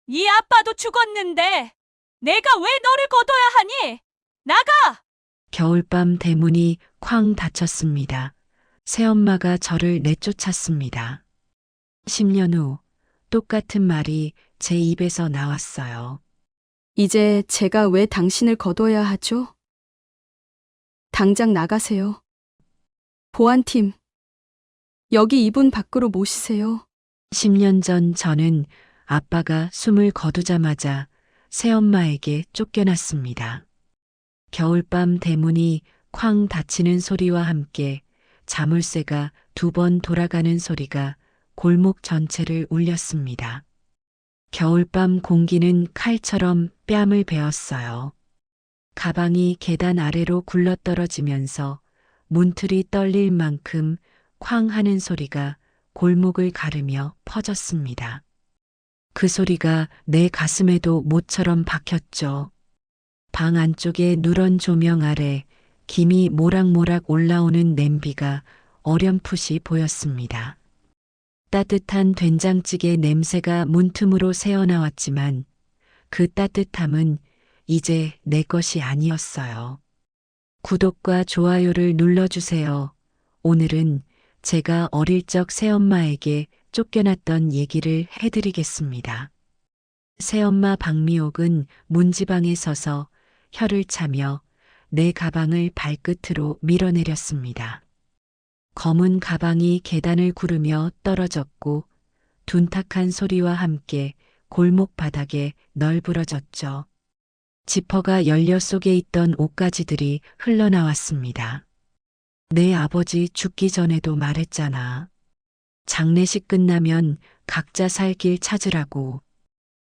네 아빠도 죽었는데 내가 왜 너를 거둬야 하니? 나가! 겨울밤 대문이 쾅 닫혔습니다. 새엄마가 저를 내쫓았습니다. 10년 후 똑같은 말이 제 입에서 나왔어요. 이제 제가 왜 당신을 거둬야 하죠? 당장 나가세요. 보안팀, 여기 이분 밖으로 모시세요. 10년 전 저는 아빠가 숨을 거두자마자 새엄마에게 쫓겨났습니다. 겨울밤 대문이 쾅 닫히는 소리와 함께 자물쇠가 2번 돌아가는 소리가 골목 전체를 울렸습니다. 겨울밤 공기는 칼처럼 뺨을 베었어요. 가방이 계단 아래로 굴러떨어지면서 문틀이 떨릴 만큼 쾅 하는 소리가 골목을 가르며 퍼졌습니다. 그 소리가 내 가슴에도 못처럼 박혔죠. 방 안쪽의 누런 조명 아래 김이 모락모락 올라오는 냄비가 어렴풋이 보였습니다. 따뜻한 된장찌개 냄새가 문틈으로 새어나왔지만 그 따뜻함은 이제 내 것이 아니었어요. 구독과 좋아요를 눌러주세요. 오늘은 제가 어릴 적 새엄마에게 쫓겨났던 얘기를 해드리겠습니다. 새엄마 박미옥은 문지방에 서서 혀를 차며 내 가방을 발끝으로 밀어내렸습니다. 검은 가방이 계단을 구르며 떨어졌고 둔탁한 소리와 함께 골목 바닥에 널브러졌죠. 지퍼가 열려 속에 있던 옷가지들이 흘러나왔습니다. 내 아버지 죽기 전에도 말했잖아. 장례식 끝나면 각자 살 길 찾으라고.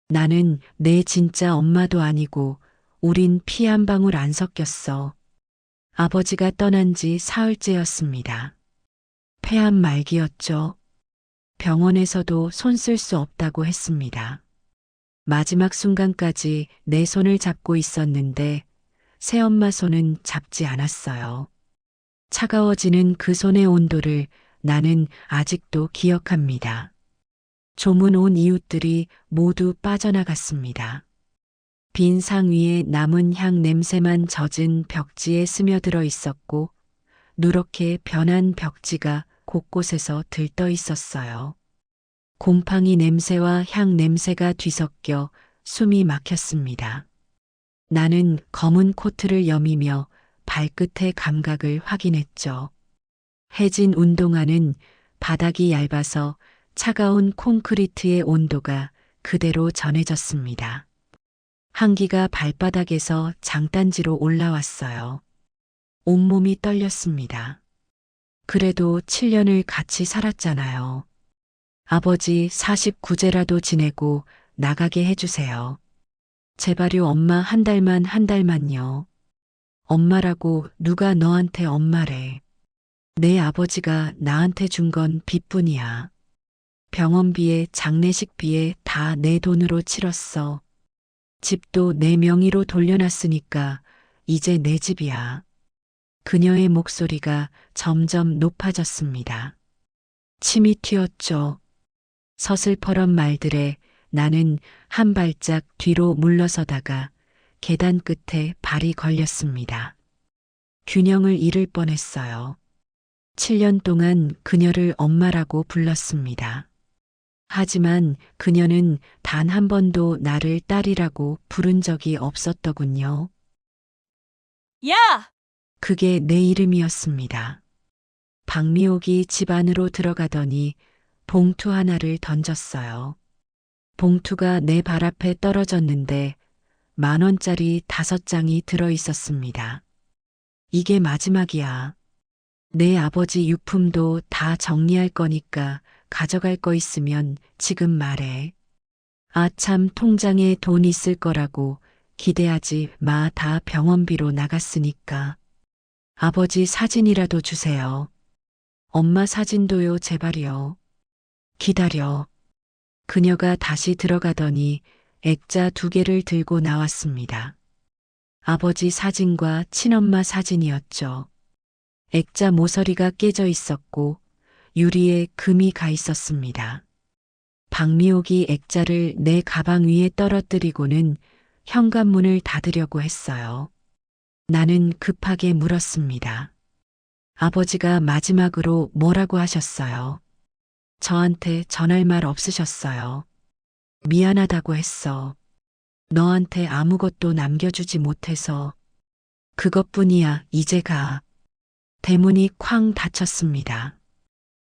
나는 내 진짜 엄마도 아니고 우린 피 한 방울 안 섞였어. 아버지가 떠난 지 사흘째였습니다. 폐암 말기였죠. 병원에서도 손 쓸 수 없다고 했습니다. 마지막 순간까지 내 손을 잡고 있었는데 새엄마 손은 잡지 않았어요. 차가워지는 그 손의 온도를 나는 아직도 기억합니다. 조문 온 이웃들이 모두 빠져나갔습니다. 빈 상 위에 남은 향 냄새만 젖은 벽지에 스며들어 있었고 누렇게 변한 벽지가 곳곳에서 들떠 있었어요. 곰팡이 냄새와 향 냄새가 뒤섞여 숨이 막혔습니다. 나는 검은 코트를 여미며 발끝의 감각을 확인했죠. 해진 운동화는 바닥이 얇아서 차가운 콘크리트의 온도가 그대로 전해졌습니다. 한기가 발바닥에서 장단지로 올라왔어요. 온몸이 떨렸습니다. 그래도 7년을 같이 살았잖아요. 아버지 49제라도 지내고 나가게 해주세요. 제발요 엄마 한 달만요. 엄마라고 누가 너한테 엄마래. 내 아버지가 나한테 준 건 빚뿐이야. 병원비에 장례식비에 다 내 돈으로 치렀어. 집도 내 명의로 돌려놨으니까 이제 내 집이야. 그녀의 목소리가 점점 높아졌습니다. 침이 튀었죠. 서슬퍼런 말들에 나는 한 발짝 뒤로 물러서다가 계단 끝에 발이 걸렸습니다. 균형을 잃을 뻔했어요. 7년 동안 그녀를 엄마라고 불렀습니다. 하지만 그녀는 단 한 번도 나를 딸이라고 부른 적이 없었더군요. 야! 그게 내 이름이었습니다. 박미옥이 집 안으로 들어가더니 봉투 하나를 던졌어요. 봉투가 내 발 앞에 떨어졌는데 10,000원짜리 5장이 들어 있었습니다. 이게 마지막이야. 내 아버지 유품도 다 정리할 거니까 가져갈 거 있으면 지금 말해. 아참 통장에 돈 있을 거라고 기대하지 마. 다 병원비로 나갔으니까. 아버지 사진이라도 주세요. 엄마 사진도요 제발요. 기다려. 그녀가 다시 들어가더니 액자 2개를 들고 나왔습니다. 아버지 사진과 친엄마 사진이었죠. 액자 모서리가 깨져 있었고 유리에 금이 가 있었습니다. 박미옥이 액자를 내 가방 위에 떨어뜨리고는 현관문을 닫으려고 했어요. 나는 급하게 물었습니다. 아버지가 마지막으로 뭐라고 하셨어요? 저한테 전할 말 없으셨어요. 미안하다고 했어. 너한테 아무것도 남겨주지 못해서. 그것뿐이야, 이제 가. 대문이 쾅 닫혔습니다.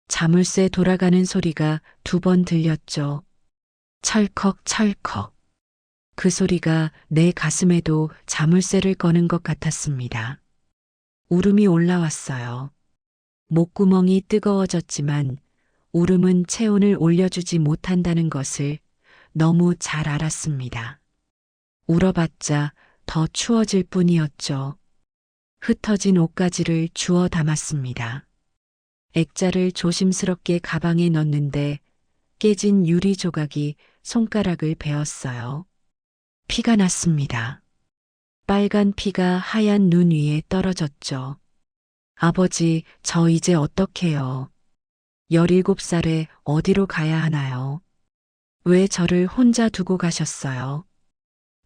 자물쇠 돌아가는 소리가 2번 들렸죠. 철컥 철컥. 그 소리가 내 가슴에도 자물쇠를 거는 것 같았습니다. 울음이 올라왔어요. 목구멍이 뜨거워졌지만 울음은 체온을 올려주지 못한다는 것을 너무 잘 알았습니다. 울어봤자 더 추워질 뿐이었죠. 흩어진 옷가지를 주워 담았습니다. 액자를 조심스럽게 가방에 넣는데 깨진 유리 조각이 손가락을 베었어요. 피가 났습니다. 빨간 피가 하얀 눈 위에 떨어졌죠. 아버지, 저 이제 어떡해요? 17살에 어디로 가야 하나요? 왜 저를 혼자 두고 가셨어요?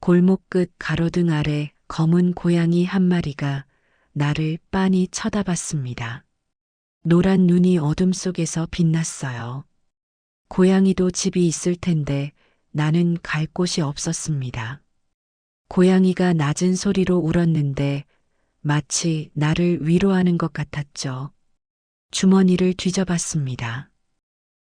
골목 끝 가로등 아래 검은 고양이 한 마리가 나를 빤히 쳐다봤습니다. 노란 눈이 어둠 속에서 빛났어요. 고양이도 집이 있을 텐데 나는 갈 곳이 없었습니다. 고양이가 낮은 소리로 울었는데 마치 나를 위로하는 것 같았죠. 주머니를 뒤져봤습니다.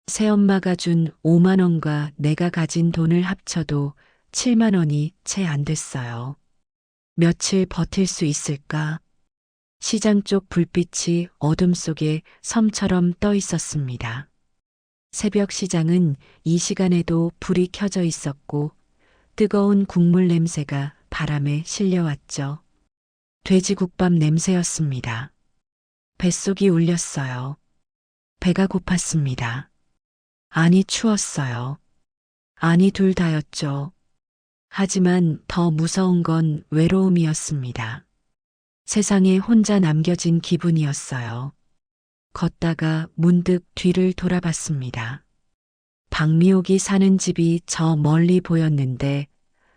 새엄마가 준 5만 원과 내가 가진 돈을 합쳐도 7만 원이 채 안 됐어요. 며칠 버틸 수 있을까? 시장 쪽 불빛이 어둠 속에 섬처럼 떠 있었습니다. 새벽 시장은 이 시간에도 불이 켜져 있었고 뜨거운 국물 냄새가 바람에 실려왔죠. 돼지국밥 냄새였습니다. 뱃속이 울렸어요. 배가 고팠습니다. 아니 추웠어요. 아니 둘 다였죠. 하지만 더 무서운 건 외로움이었습니다. 세상에 혼자 남겨진 기분이었어요. 걷다가 문득 뒤를 돌아봤습니다. 박미옥이 사는 집이 저 멀리 보였는데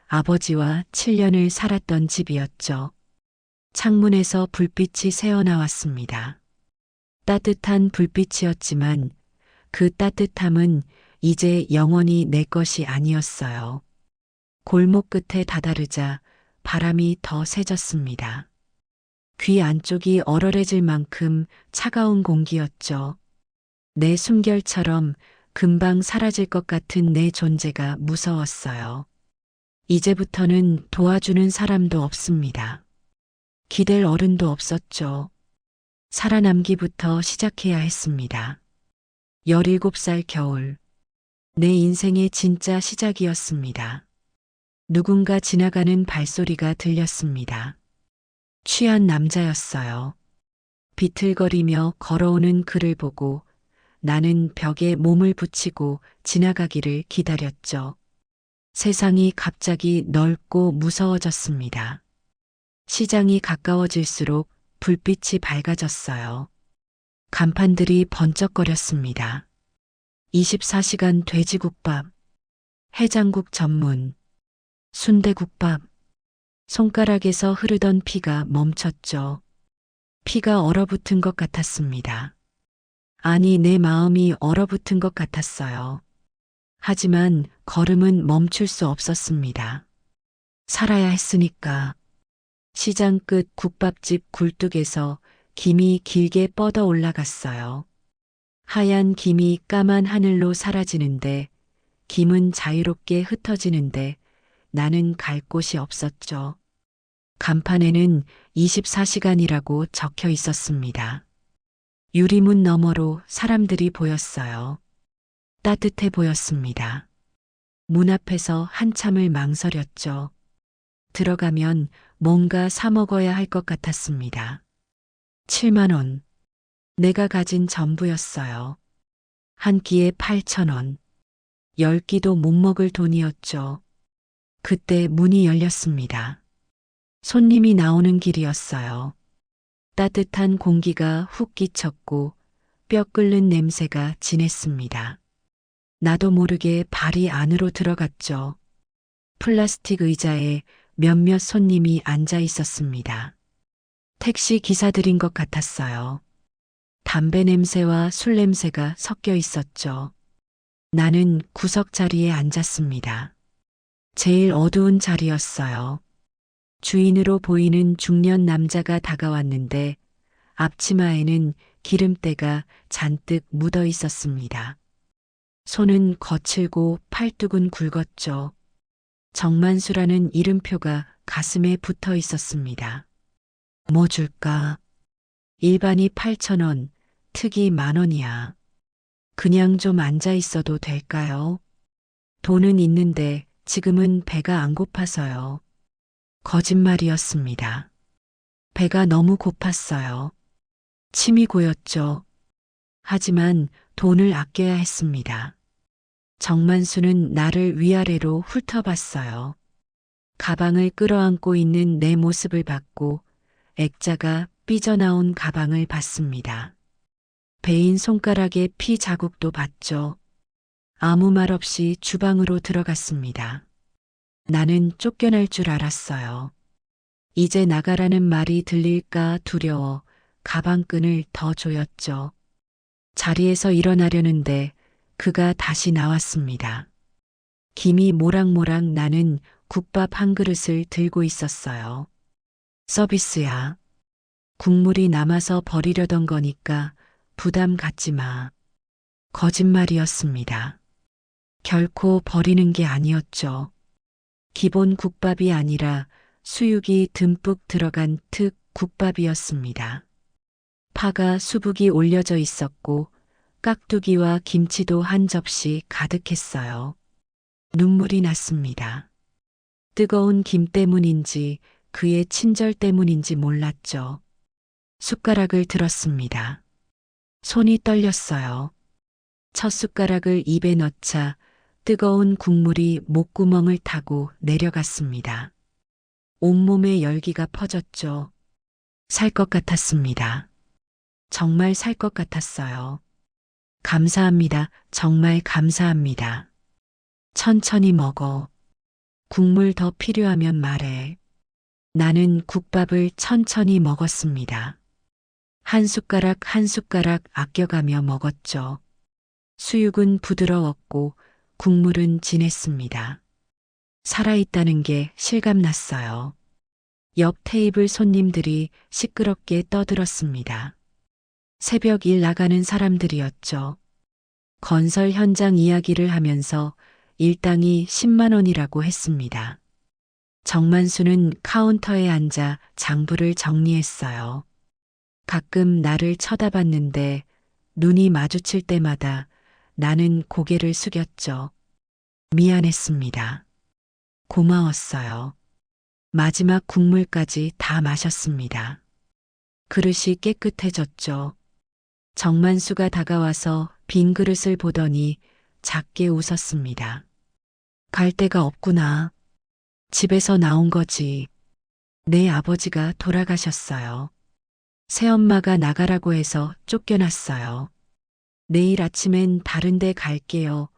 아버지와 7년을 살았던 집이었죠. 창문에서 불빛이 새어나왔습니다. 따뜻한 불빛이었지만 그 따뜻함은 이제 영원히 내 것이 아니었어요. 골목 끝에 다다르자 바람이 더 세졌습니다. 귀 안쪽이 얼얼해질 만큼 차가운 공기였죠. 내 숨결처럼 금방 사라질 것 같은 내 존재가 무서웠어요. 이제부터는 도와주는 사람도 없습니다. 기댈 어른도 없었죠. 살아남기부터 시작해야 했습니다. 17살 겨울. 내 인생의 진짜 시작이었습니다. 누군가 지나가는 발소리가 들렸습니다. 취한 남자였어요. 비틀거리며 걸어오는 그를 보고 나는 벽에 몸을 붙이고 지나가기를 기다렸죠. 세상이 갑자기 넓고 무서워졌습니다. 시장이 가까워질수록 불빛이 밝아졌어요. 간판들이 번쩍거렸습니다. 24시간 돼지국밥, 해장국 전문, 순대국밥. 손가락에서 흐르던 피가 멈췄죠. 피가 얼어붙은 것 같았습니다. 아니, 내 마음이 얼어붙은 것 같았어요. 하지만 걸음은 멈출 수 없었습니다. 살아야 했으니까. 시장 끝 국밥집 굴뚝에서 김이 길게 뻗어 올라갔어요. 하얀 김이 까만 하늘로 사라지는데 김은 자유롭게 흩어지는데 나는 갈 곳이 없었죠. 간판에는 24시간이라고 적혀 있었습니다. 유리문 너머로 사람들이 보였어요. 따뜻해 보였습니다. 문 앞에서 한참을 망설였죠. 들어가면 뭔가 사 먹어야 할 것 같았습니다. 7만 원. 내가 가진 전부였어요. 한 끼에 8천 원. 10끼도 못 먹을 돈이었죠. 그때 문이 열렸습니다. 손님이 나오는 길이었어요. 따뜻한 공기가 훅 끼쳤고 뼈 끓는 냄새가 진했습니다. 나도 모르게 발이 안으로 들어갔죠. 플라스틱 의자에 몇몇 손님이 앉아 있었습니다. 택시 기사들인 것 같았어요. 담배 냄새와 술 냄새가 섞여 있었죠. 나는 구석 자리에 앉았습니다. 제일 어두운 자리였어요. 주인으로 보이는 중년 남자가 다가왔는데 앞치마에는 기름때가 잔뜩 묻어 있었습니다. 손은 거칠고 팔뚝은 굵었죠. 정만수라는 이름표가 가슴에 붙어 있었습니다. 뭐 줄까? 일반이 8,000원, 특이 10,000원이야. 그냥 좀 앉아 있어도 될까요? 돈은 있는데 지금은 배가 안 고파서요. 거짓말이었습니다. 배가 너무 고팠어요. 침이 고였죠. 하지만 돈을 아껴야 했습니다. 정만수는 나를 위아래로 훑어봤어요. 가방을 끌어안고 있는 내 모습을 봤고 액자가 삐져나온 가방을 봤습니다. 베인 손가락에 피 자국도 봤죠. 아무 말 없이 주방으로 들어갔습니다. 나는 쫓겨날 줄 알았어요. 이제 나가라는 말이 들릴까 두려워 가방끈을 더 조였죠. 자리에서 일어나려는데 그가 다시 나왔습니다. 김이 모락모락 나는 국밥 한 그릇을 들고 있었어요. 서비스야. 국물이 남아서 버리려던 거니까 부담 갖지 마. 거짓말이었습니다. 결코 버리는 게 아니었죠. 기본 국밥이 아니라 수육이 듬뿍 들어간 특 국밥이었습니다. 파가 수북이 올려져 있었고 깍두기와 김치도 한 접시 가득했어요. 눈물이 났습니다. 뜨거운 김 때문인지 그의 친절 때문인지 몰랐죠. 숟가락을 들었습니다. 손이 떨렸어요. 첫 숟가락을 입에 넣자 뜨거운 국물이 목구멍을 타고 내려갔습니다. 온몸에 열기가 퍼졌죠. 살 것 같았습니다. 정말 살 것 같았어요. 감사합니다. 정말 감사합니다. 천천히 먹어. 국물 더 필요하면 말해. 나는 국밥을 천천히 먹었습니다. 한 숟가락 한 숟가락 아껴가며 먹었죠. 수육은 부드러웠고 국물은 진했습니다. 살아있다는 게 실감났어요. 옆 테이블 손님들이 시끄럽게 떠들었습니다. 새벽 일 나가는 사람들이었죠. 건설 현장 이야기를 하면서 일당이 10만 원이라고 했습니다. 정만수는 카운터에 앉아 장부를 정리했어요. 가끔 나를 쳐다봤는데 눈이 마주칠 때마다 나는 고개를 숙였죠. 미안했습니다. 고마웠어요. 마지막 국물까지 다 마셨습니다. 그릇이 깨끗해졌죠. 정만수가 다가와서 빈 그릇을 보더니 작게 웃었습니다. 갈 데가 없구나. 집에서 나온 거지. 내 아버지가 돌아가셨어요. 새엄마가 나가라고 해서 쫓겨났어요. 내일 아침엔 다른 데 갈게요.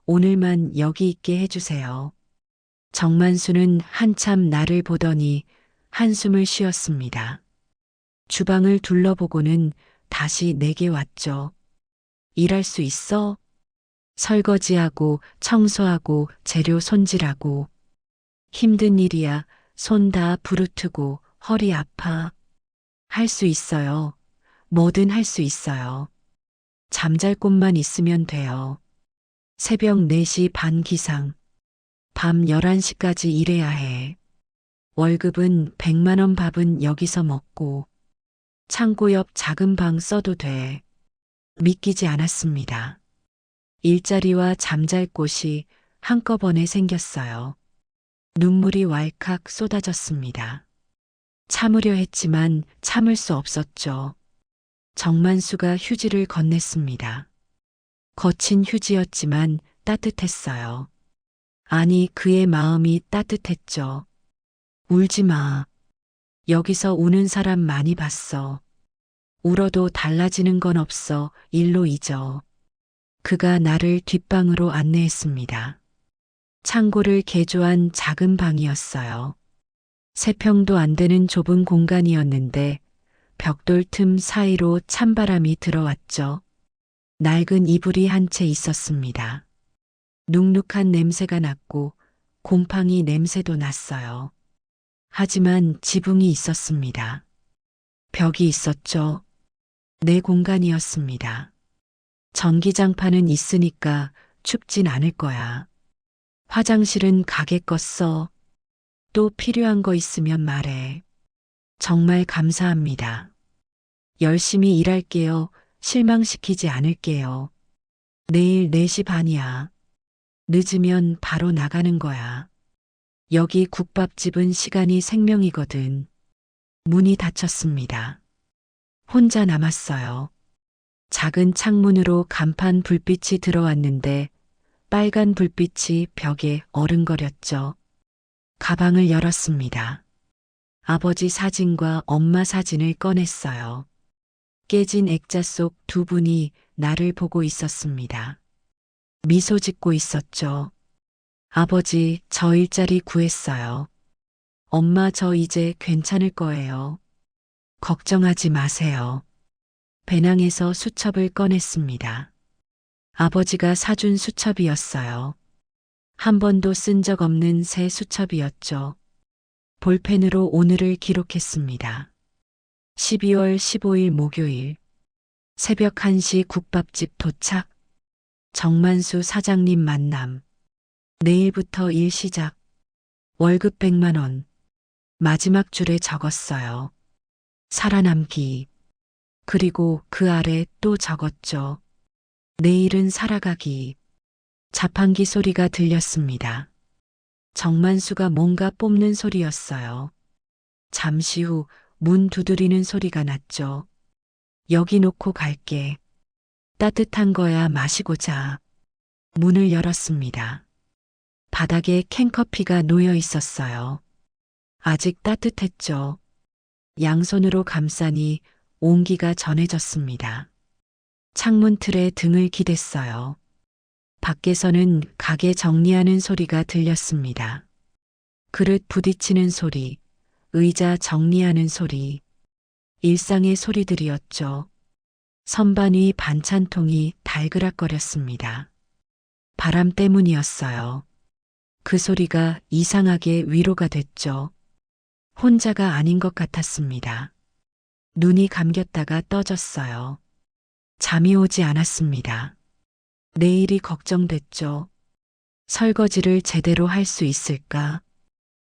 오늘만 여기 있게 해주세요. 정만수는 한참 나를 보더니 한숨을 쉬었습니다. 주방을 둘러보고는 다시 내게 왔죠. 일할 수 있어? 설거지하고 청소하고 재료 손질하고. 힘든 일이야. 손 다 부르트고 허리 아파. 할 수 있어요. 뭐든 할 수 있어요. 잠잘 곳만 있으면 돼요. 새벽 4시 반 기상. 밤 11시까지 일해야 해. 월급은 100만 원 밥은 여기서 먹고. 창고 옆 작은 방 써도 돼. 믿기지 않았습니다. 일자리와 잠잘 곳이 한꺼번에 생겼어요. 눈물이 왈칵 쏟아졌습니다. 참으려 했지만 참을 수 없었죠. 정만수가 휴지를 건넸습니다. 거친 휴지였지만 따뜻했어요. 아니, 그의 마음이 따뜻했죠. 울지 마. 여기서 우는 사람 많이 봤어. 울어도 달라지는 건 없어. 일로 잊어. 그가 나를 뒷방으로 안내했습니다. 창고를 개조한 작은 방이었어요. 3평도 안 되는 좁은 공간이었는데 벽돌 틈 사이로 찬바람이 들어왔죠. 낡은 이불이 한 채 있었습니다. 눅눅한 냄새가 났고 곰팡이 냄새도 났어요. 하지만 지붕이 있었습니다. 벽이 있었죠. 내 공간이었습니다. 전기장판은 있으니까 춥진 않을 거야. 화장실은 가게껏 또 필요한 거 있으면 말해. 정말 감사합니다. 열심히 일할게요. 실망시키지 않을게요. 내일 4시 반이야. 늦으면 바로 나가는 거야. 여기 국밥집은 시간이 생명이거든. 문이 닫혔습니다. 혼자 남았어요. 작은 창문으로 간판 불빛이 들어왔는데 빨간 불빛이 벽에 어른거렸죠. 가방을 열었습니다. 아버지 사진과 엄마 사진을 꺼냈어요. 깨진 액자 속 2분이 나를 보고 있었습니다. 미소 짓고 있었죠. 아버지, 저 일자리 구했어요. 엄마, 저 이제 괜찮을 거예요. 걱정하지 마세요. 배낭에서 수첩을 꺼냈습니다. 아버지가 사준 수첩이었어요. 한 번도 쓴 적 없는 새 수첩이었죠. 볼펜으로 오늘을 기록했습니다. 12월 15일 목요일. 새벽 1시 국밥집 도착. 정만수 사장님 만남. 내일부터 일 시작. 월급 100만 원. 마지막 줄에 적었어요. 살아남기. 그리고 그 아래 또 적었죠. 내일은 살아가기. 자판기 소리가 들렸습니다. 정만수가 뭔가 뽑는 소리였어요. 잠시 후 문 두드리는 소리가 났죠. 여기 놓고 갈게. 따뜻한 거야 마시고 자. 문을 열었습니다. 바닥에 캔커피가 놓여 있었어요. 아직 따뜻했죠. 양손으로 감싸니 온기가 전해졌습니다. 창문 틀에 등을 기댔어요. 밖에서는 가게 정리하는 소리가 들렸습니다. 그릇 부딪히는 소리, 의자 정리하는 소리, 일상의 소리들이었죠. 선반 위 반찬통이 달그락거렸습니다. 바람 때문이었어요. 그 소리가 이상하게 위로가 됐죠. 혼자가 아닌 것 같았습니다. 눈이 감겼다가 떠졌어요. 잠이 오지 않았습니다. 내일이 걱정됐죠. 설거지를 제대로 할 수 있을까?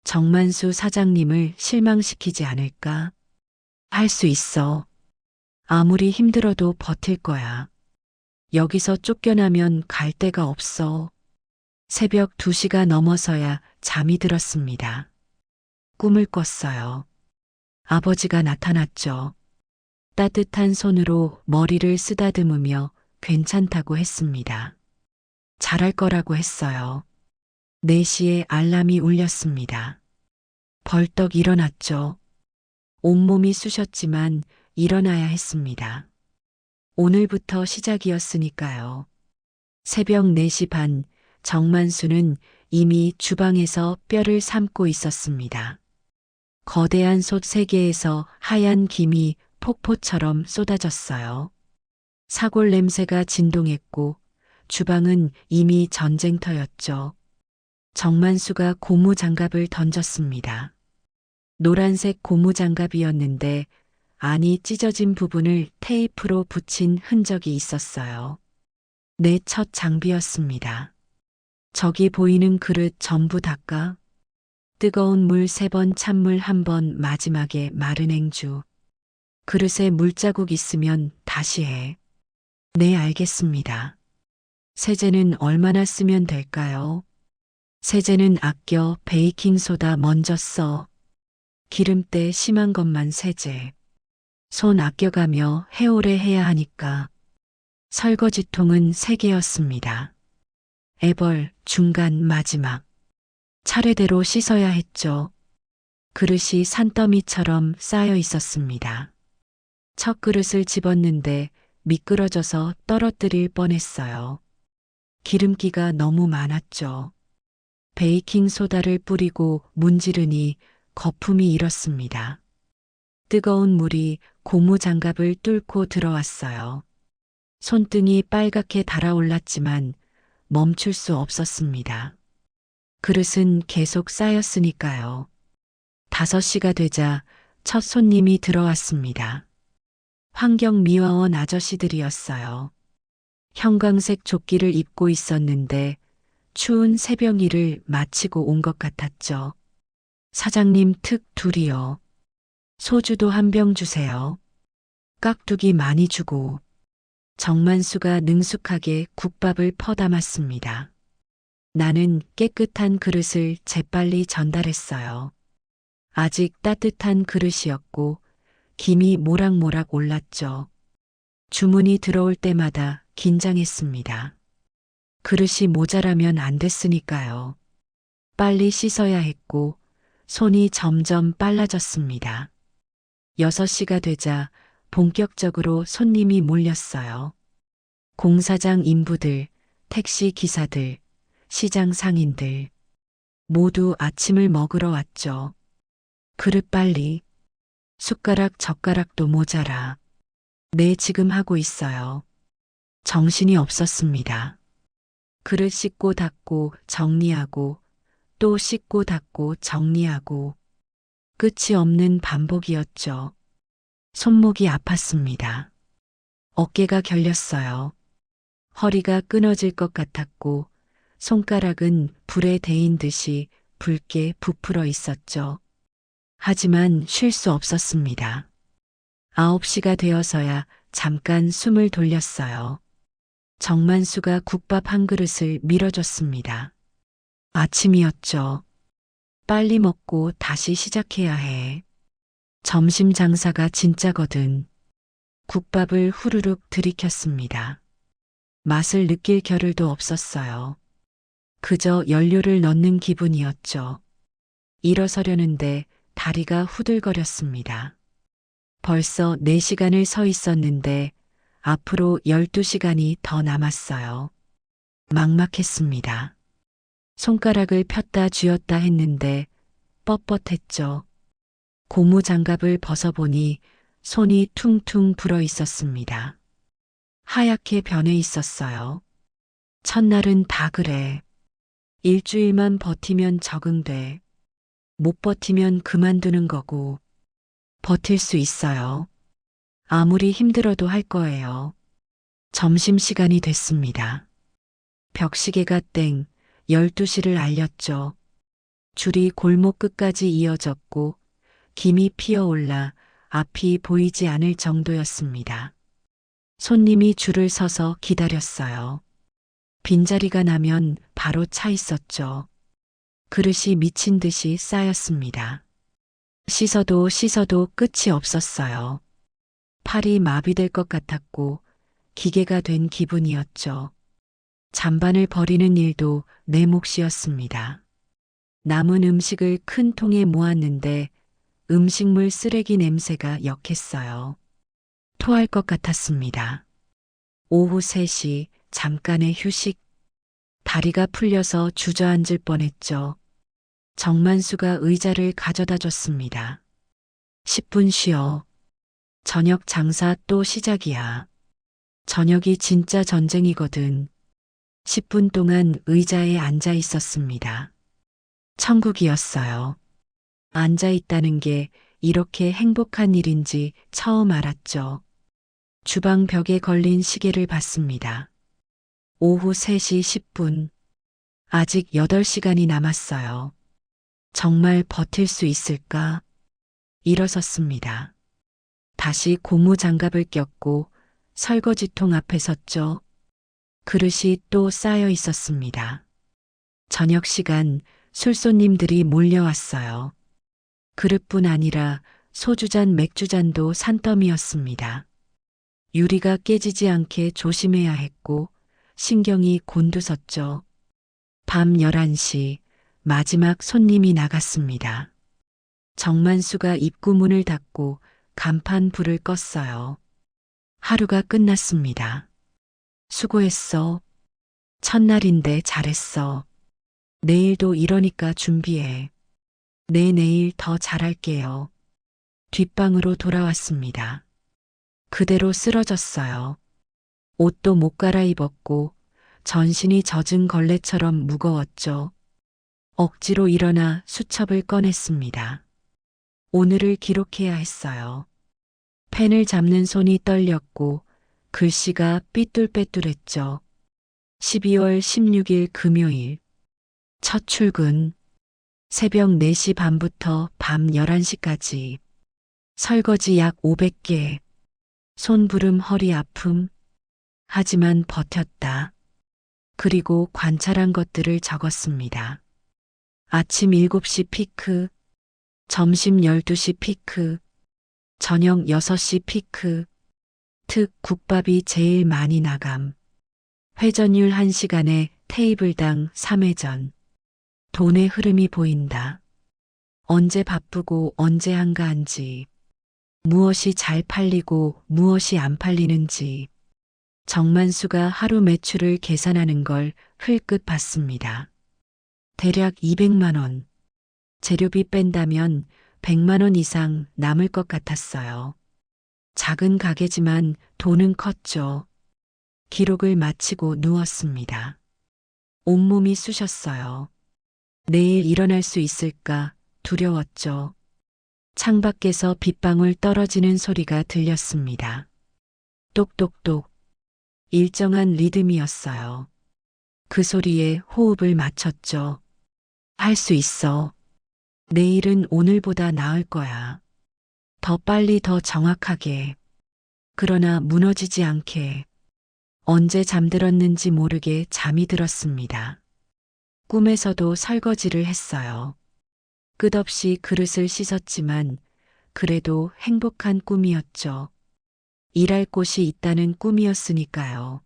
정만수 사장님을 실망시키지 않을까? 할 수 있어. 아무리 힘들어도 버틸 거야. 여기서 쫓겨나면 갈 데가 없어. 새벽 2시가 넘어서야 잠이 들었습니다. 꿈을 꿨어요. 아버지가 나타났죠. 따뜻한 손으로 머리를 쓰다듬으며 괜찮다고 했습니다. 잘할 거라고 했어요. 4시에 알람이 울렸습니다. 벌떡 일어났죠. 온몸이 쑤셨지만 일어나야 했습니다. 오늘부터 시작이었으니까요. 새벽 4시 반, 정만수는 이미 주방에서 뼈를 삶고 있었습니다. 거대한 솥 3개에서 하얀 김이 폭포처럼 쏟아졌어요. 사골 냄새가 진동했고 주방은 이미 전쟁터였죠. 정만수가 고무장갑을 던졌습니다. 노란색 고무장갑이었는데 안이 찢어진 부분을 테이프로 붙인 흔적이 있었어요. 내 첫 장비였습니다. 저기 보이는 그릇 전부 닦아. 뜨거운 물 3번, 찬물 1번, 마지막에 마른 행주. 그릇에 물자국 있으면 다시 해. 네, 알겠습니다. 세제는 얼마나 쓰면 될까요? 세제는 아껴 베이킹소다 먼저 써. 기름때 심한 것만 세제. 손 아껴가며 해오래 해야 하니까. 설거지통은 3개였습니다. 애벌, 중간, 마지막. 차례대로 씻어야 했죠. 그릇이 산더미처럼 쌓여 있었습니다. 첫 그릇을 집었는데 미끄러져서 떨어뜨릴 뻔했어요. 기름기가 너무 많았죠. 베이킹 소다를 뿌리고 문지르니 거품이 일었습니다. 뜨거운 물이 고무 장갑을 뚫고 들어왔어요. 손등이 빨갛게 달아올랐지만 멈출 수 없었습니다. 그릇은 계속 쌓였으니까요. 5시가 되자 첫 손님이 들어왔습니다. 환경미화원 아저씨들이었어요. 형광색 조끼를 입고 있었는데 추운 새벽 일을 마치고 온 것 같았죠. 사장님 특 둘이요. 소주도 한 병 주세요. 깍두기 많이 주고. 정만수가 능숙하게 국밥을 퍼담았습니다. 나는 깨끗한 그릇을 재빨리 전달했어요. 아직 따뜻한 그릇이었고 김이 모락모락 올랐죠. 주문이 들어올 때마다 긴장했습니다. 그릇이 모자라면 안 됐으니까요. 빨리 씻어야 했고 손이 점점 빨라졌습니다. 6시가 되자 본격적으로 손님이 몰렸어요. 공사장 인부들, 택시 기사들, 시장 상인들 모두 아침을 먹으러 왔죠. 그릇 빨리. 숟가락 젓가락도 모자라. 네, 지금 하고 있어요. 정신이 없었습니다. 그릇 씻고 닦고 정리하고 또 씻고 닦고 정리하고 끝이 없는 반복이었죠. 손목이 아팠습니다. 어깨가 결렸어요. 허리가 끊어질 것 같았고 손가락은 불에 데인 듯이 붉게 부풀어 있었죠. 하지만 쉴 수 없었습니다. 9시가 되어서야 잠깐 숨을 돌렸어요. 정만수가 국밥 한 그릇을 밀어줬습니다. 아침이었죠. 빨리 먹고 다시 시작해야 해. 점심 장사가 진짜거든. 국밥을 후루룩 들이켰습니다. 맛을 느낄 겨를도 없었어요. 그저 연료를 넣는 기분이었죠. 일어서려는데 다리가 후들거렸습니다. 벌써 4시간을 서 있었는데 앞으로 12시간이 더 남았어요. 막막했습니다. 손가락을 폈다 쥐었다 했는데 뻣뻣했죠. 고무 장갑을 벗어보니 손이 퉁퉁 불어 있었습니다. 하얗게 변해 있었어요. 첫날은 다 그래. 일주일만 버티면 적응돼. 못 버티면 그만두는 거고. 버틸 수 있어요. 아무리 힘들어도 할 거예요. 점심시간이 됐습니다. 벽시계가 땡 12시를 알렸죠. 줄이 골목 끝까지 이어졌고 김이 피어올라 앞이 보이지 않을 정도였습니다. 손님이 줄을 서서 기다렸어요. 빈자리가 나면 바로 차 있었죠. 그릇이 미친 듯이 쌓였습니다. 씻어도 씻어도 끝이 없었어요. 팔이 마비될 것 같았고 기계가 된 기분이었죠. 잔반을 버리는 일도 내 몫이었습니다. 남은 음식을 큰 통에 모았는데 음식물 쓰레기 냄새가 역했어요. 토할 것 같았습니다. 오후 3시 잠깐의 휴식. 다리가 풀려서 주저앉을 뻔했죠. 정만수가 의자를 가져다 줬습니다. 10분 쉬어. 저녁 장사 또 시작이야. 저녁이 진짜 전쟁이거든. 10분 동안 의자에 앉아 있었습니다. 천국이었어요. 앉아 있다는 게 이렇게 행복한 일인지 처음 알았죠. 주방 벽에 걸린 시계를 봤습니다. 오후 3시 10분. 아직 8시간이 남았어요. 정말 버틸 수 있을까? 일어섰습니다. 다시 고무 장갑을 꼈고 설거지통 앞에 섰죠. 그릇이 또 쌓여 있었습니다. 저녁 시간 술손님들이 몰려왔어요. 그릇뿐 아니라 소주잔 맥주잔도 산더미였습니다. 유리가 깨지지 않게 조심해야 했고 신경이 곤두섰죠. 밤 11시 마지막 손님이 나갔습니다. 정만수가 입구문을 닫고 간판 불을 껐어요. 하루가 끝났습니다. 수고했어. 첫날인데 잘했어. 내일도 이러니까 준비해. 내 내일 더 잘할게요. 뒷방으로 돌아왔습니다. 그대로 쓰러졌어요. 옷도 못 갈아입었고 전신이 젖은 걸레처럼 무거웠죠. 억지로 일어나 수첩을 꺼냈습니다. 오늘을 기록해야 했어요. 펜을 잡는 손이 떨렸고 글씨가 삐뚤빼뚤했죠. 12월 16일 금요일. 첫 출근. 새벽 4시 반부터 밤 11시까지. 설거지 약 500개. 손부름 허리 아픔. 하지만 버텼다. 그리고 관찰한 것들을 적었습니다. 아침 7시 피크, 점심 12시 피크, 저녁 6시 피크, 특 국밥이 제일 많이 나감. 회전율 1시간에 테이블당 3회전. 돈의 흐름이 보인다. 언제 바쁘고 언제 한가한지, 무엇이 잘 팔리고 무엇이 안 팔리는지, 정만수가 하루 매출을 계산하는 걸 흘끗 봤습니다. 대략 200만 원. 재료비 뺀다면 100만 원 이상 남을 것 같았어요. 작은 가게지만 돈은 컸죠. 기록을 마치고 누웠습니다. 온몸이 쑤셨어요. 내일 일어날 수 있을까 두려웠죠. 창밖에서 빗방울 떨어지는 소리가 들렸습니다. 똑똑똑. 일정한 리듬이었어요. 그 소리에 호흡을 맞췄죠. 할 수 있어. 내일은 오늘보다 나을 거야. 더 빨리 더 정확하게. 그러나 무너지지 않게. 언제 잠들었는지 모르게 잠이 들었습니다. 꿈에서도 설거지를 했어요. 끝없이 그릇을 씻었지만 그래도 행복한 꿈이었죠. 일할 곳이 있다는 꿈이었으니까요.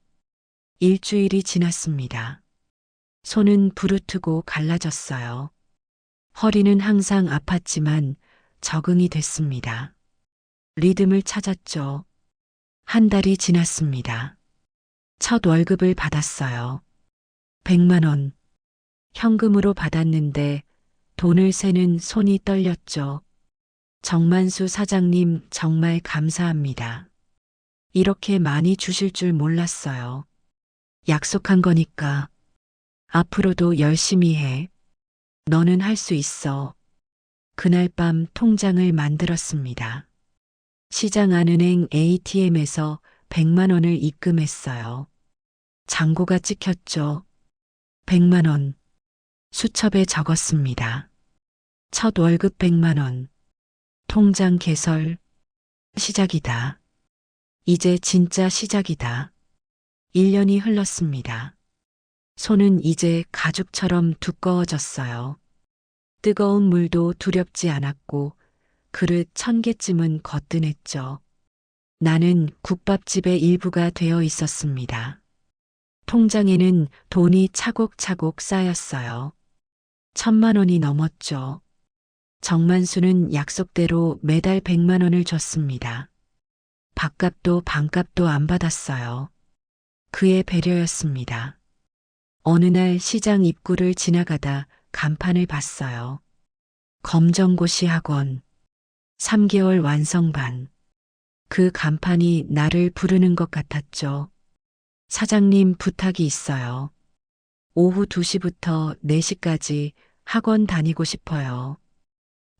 일주일이 지났습니다. 손은 부르트고 갈라졌어요. 허리는 항상 아팠지만 적응이 됐습니다. 리듬을 찾았죠. 한 달이 지났습니다. 첫 월급을 받았어요. 100만 원. 현금으로 받았는데 돈을 세는 손이 떨렸죠. 정만수 사장님 정말 감사합니다. 이렇게 많이 주실 줄 몰랐어요. 약속한 거니까. 앞으로도 열심히 해. 너는 할 수 있어. 그날 밤 통장을 만들었습니다. 시장 안 은행 ATM에서 100만 원을 입금했어요. 잔고가 찍혔죠. 100만 원. 수첩에 적었습니다. 첫 월급 100만 원. 통장 개설. 시작이다. 이제 진짜 시작이다. 1년이 흘렀습니다. 손은 이제 가죽처럼 두꺼워졌어요. 뜨거운 물도 두렵지 않았고 그릇 1000개쯤은 거뜬했죠. 나는 국밥집의 일부가 되어 있었습니다. 통장에는 돈이 차곡차곡 쌓였어요. 1000만 원이 넘었죠. 정만수는 약속대로 매달 100만 원을 줬습니다. 밥값도 반값도 안 받았어요. 그의 배려였습니다. 어느 날 시장 입구를 지나가다 간판을 봤어요. 검정고시 학원. 3개월 완성반. 그 간판이 나를 부르는 것 같았죠. 사장님 부탁이 있어요. 오후 2시부터 4시까지 학원 다니고 싶어요.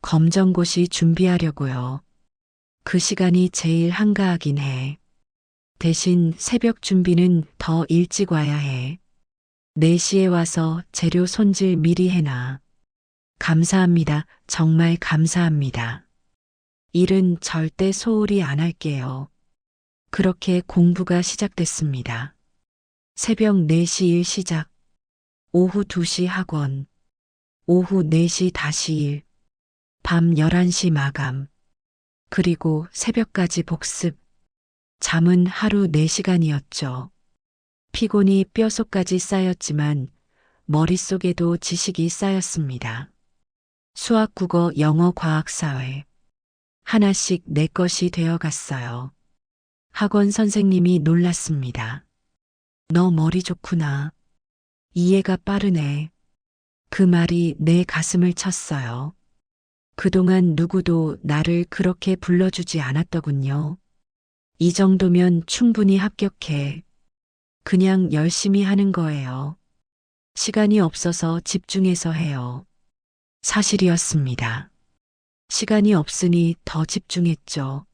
검정고시 준비하려고요. 그 시간이 제일 한가하긴 해. 대신 새벽 준비는 더 일찍 와야 해. 4시에 와서 재료 손질 미리 해놔. 감사합니다. 정말 감사합니다. 일은 절대 소홀히 안 할게요. 그렇게 공부가 시작됐습니다. 새벽 4시 일 시작. 오후 2시 학원. 오후 4시 다시 일. 밤 11시 마감. 그리고 새벽까지 복습. 잠은 하루 4시간이었죠. 피곤이 뼛속까지 쌓였지만 머릿속에도 지식이 쌓였습니다. 수학, 국어, 영어, 과학, 사회. 하나씩 내 것이 되어갔어요. 학원 선생님이 놀랐습니다. 너 머리 좋구나. 이해가 빠르네. 그 말이 내 가슴을 쳤어요. 그동안 누구도 나를 그렇게 불러주지 않았더군요. 이 정도면 충분히 합격해. 그냥 열심히 하는 거예요. 시간이 없어서 집중해서 해요. 사실이었습니다. 시간이 없으니 더 집중했죠.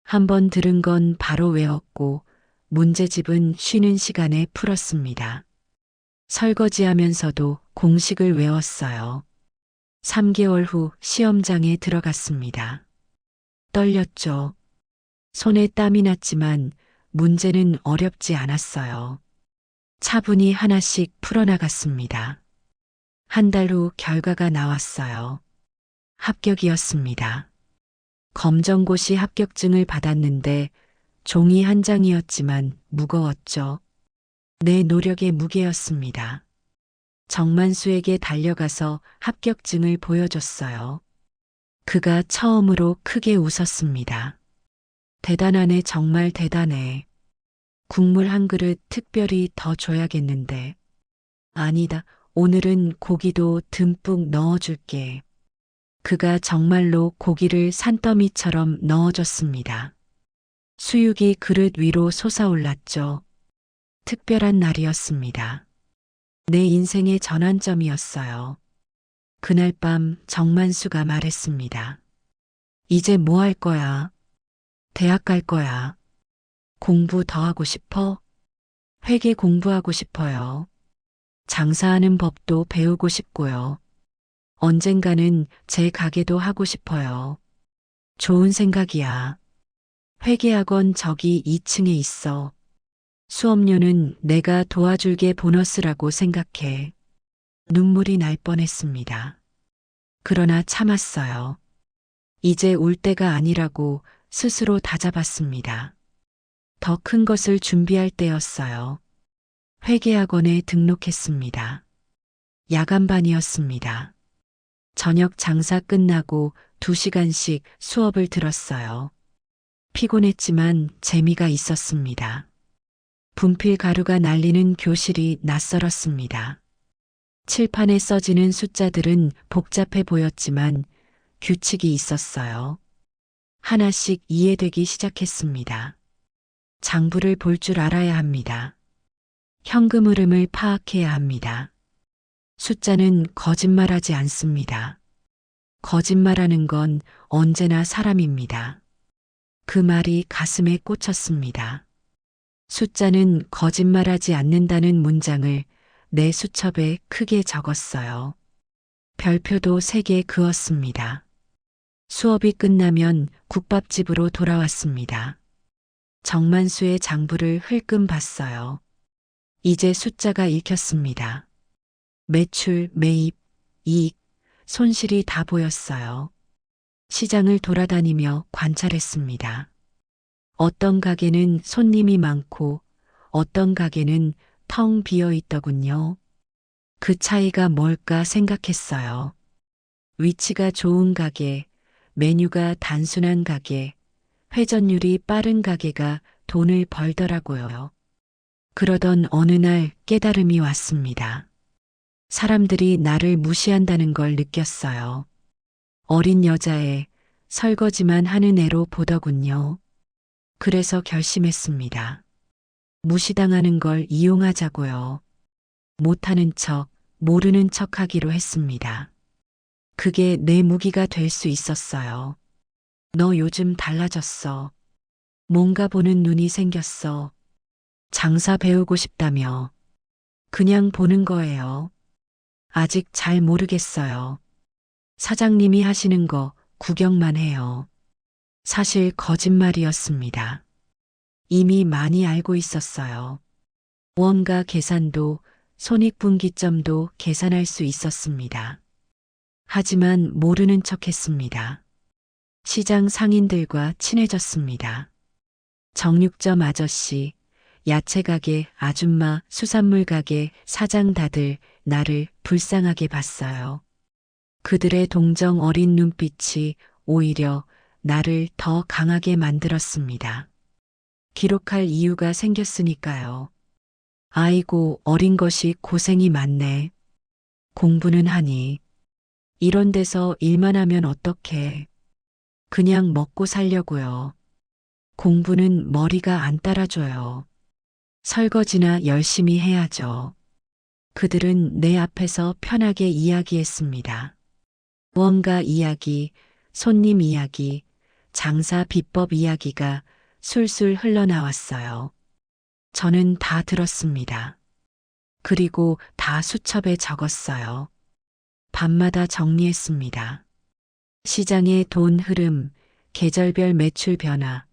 한번 들은 건 바로 외웠고 문제집은 쉬는 시간에 풀었습니다. 설거지하면서도 공식을 외웠어요. 3개월 후 시험장에 들어갔습니다. 떨렸죠. 손에 땀이 났지만 문제는 어렵지 않았어요. 차분히 하나씩 풀어나갔습니다. 한 달 후 결과가 나왔어요. 합격이었습니다. 검정고시 합격증을 받았는데 종이 한 장이었지만 무거웠죠. 내 노력의 무게였습니다. 정만수에게 달려가서 합격증을 보여줬어요. 그가 처음으로 크게 웃었습니다. 대단하네, 정말 대단해. 국물 한 그릇 특별히 더 줘야겠는데. 아니다, 오늘은 고기도 듬뿍 넣어줄게. 그가 정말로 고기를 산더미처럼 넣어줬습니다. 수육이 그릇 위로 솟아올랐죠. 특별한 날이었습니다. 내 인생의 전환점이었어요. 그날 밤 정만수가 말했습니다. 이제 뭐 할 거야? 대학 갈 거야. 공부 더 하고 싶어? 회계 공부하고 싶어요. 장사하는 법도 배우고 싶고요. 언젠가는 제 가게도 하고 싶어요. 좋은 생각이야. 회계학원 저기 2층에 있어. 수업료는 내가 도와줄게, 보너스라고 생각해. 눈물이 날 뻔했습니다. 그러나 참았어요. 이제 울 때가 아니라고 스스로 다잡았습니다. 더 큰 것을 준비할 때였어요. 회계학원에 등록했습니다. 야간반이었습니다. 저녁 장사 끝나고 2시간씩 수업을 들었어요. 피곤했지만 재미가 있었습니다. 분필 가루가 날리는 교실이 낯설었습니다. 칠판에 써지는 숫자들은 복잡해 보였지만 규칙이 있었어요. 하나씩 이해되기 시작했습니다. 장부를 볼 줄 알아야 합니다. 현금 흐름을 파악해야 합니다. 숫자는 거짓말하지 않습니다. 거짓말하는 건 언제나 사람입니다. 그 말이 가슴에 꽂혔습니다. 숫자는 거짓말하지 않는다는 문장을 내 수첩에 크게 적었어요. 별표도 3개 그었습니다. 수업이 끝나면 국밥집으로 돌아왔습니다. 정만수의 장부를 흘끔 봤어요. 이제 숫자가 읽혔습니다. 매출, 매입, 이익, 손실이 다 보였어요. 시장을 돌아다니며 관찰했습니다. 어떤 가게는 손님이 많고 어떤 가게는 텅 비어 있더군요. 그 차이가 뭘까 생각했어요. 위치가 좋은 가게, 메뉴가 단순한 가게, 회전율이 빠른 가게가 돈을 벌더라고요. 그러던 어느 날 깨달음이 왔습니다. 사람들이 나를 무시한다는 걸 느꼈어요. 어린 여자애, 설거지만 하는 애로 보더군요. 그래서 결심했습니다. 무시당하는 걸 이용하자고요. 못하는 척, 모르는 척 하기로 했습니다. 그게 내 무기가 될 수 있었어요. 너 요즘 달라졌어. 뭔가 보는 눈이 생겼어. 장사 배우고 싶다며. 그냥 보는 거예요. 아직 잘 모르겠어요. 사장님이 하시는 거 구경만 해요. 사실 거짓말이었습니다. 이미 많이 알고 있었어요. 원가 계산도 손익분기점도 계산할 수 있었습니다. 하지만 모르는 척 했습니다. 시장 상인들과 친해졌습니다. 정육점 아저씨, 야채가게 아줌마, 수산물 가게 사장 다들 나를 불쌍하게 봤어요. 그들의 동정 어린 눈빛이 오히려 나를 더 강하게 만들었습니다. 기록할 이유가 생겼으니까요. 아이고, 어린 것이 고생이 많네. 공부는 하니. 이런 데서 일만 하면 어떡해. 그냥 먹고 살려고요. 공부는 머리가 안 따라줘요. 설거지나 열심히 해야죠. 그들은 내 앞에서 편하게 이야기했습니다. 무언가 이야기, 손님 이야기, 장사 비법 이야기가 술술 흘러나왔어요. 저는 다 들었습니다. 그리고 다 수첩에 적었어요. 밤마다 정리했습니다. 시장의 돈 흐름, 계절별 매출 변화,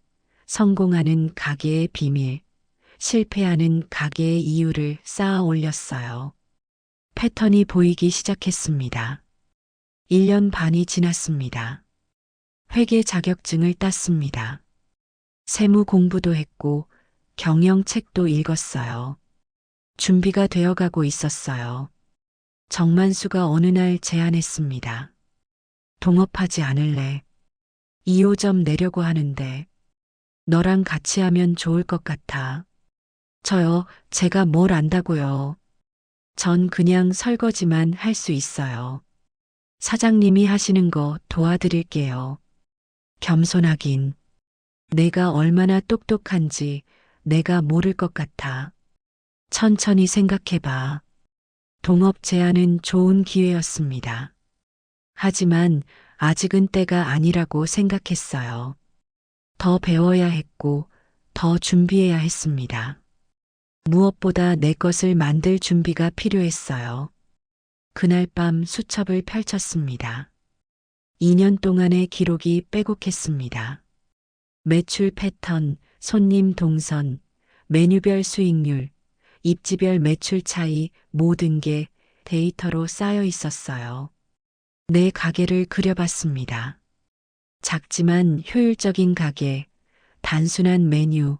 성공하는 가게의 비밀, 실패하는 가게의 이유를 쌓아 올렸어요. 패턴이 보이기 시작했습니다. 1년 반이 지났습니다. 회계 자격증을 땄습니다. 세무 공부도 했고 경영책도 읽었어요. 준비가 되어가고 있었어요. 정만수가 어느 날 제안했습니다. 동업하지 않을래? 2호점 내려고 하는데 너랑 같이 하면 좋을 것 같아. 저요, 제가 뭘 안다고요. 전 그냥 설거지만 할 수 있어요. 사장님이 하시는 거 도와드릴게요. 겸손하긴. 내가 얼마나 똑똑한지 내가 모를 것 같아. 천천히 생각해봐. 동업 제안은 좋은 기회였습니다. 하지만 아직은 때가 아니라고 생각했어요. 더 배워야 했고 더 준비해야 했습니다. 무엇보다 내 것을 만들 준비가 필요했어요. 그날 밤 수첩을 펼쳤습니다. 2년 동안의 기록이 빼곡했습니다. 매출 패턴, 손님 동선, 메뉴별 수익률, 입지별 매출 차이 모든 게 데이터로 쌓여 있었어요. 내 가게를 그려봤습니다. 작지만 효율적인 가게, 단순한 메뉴,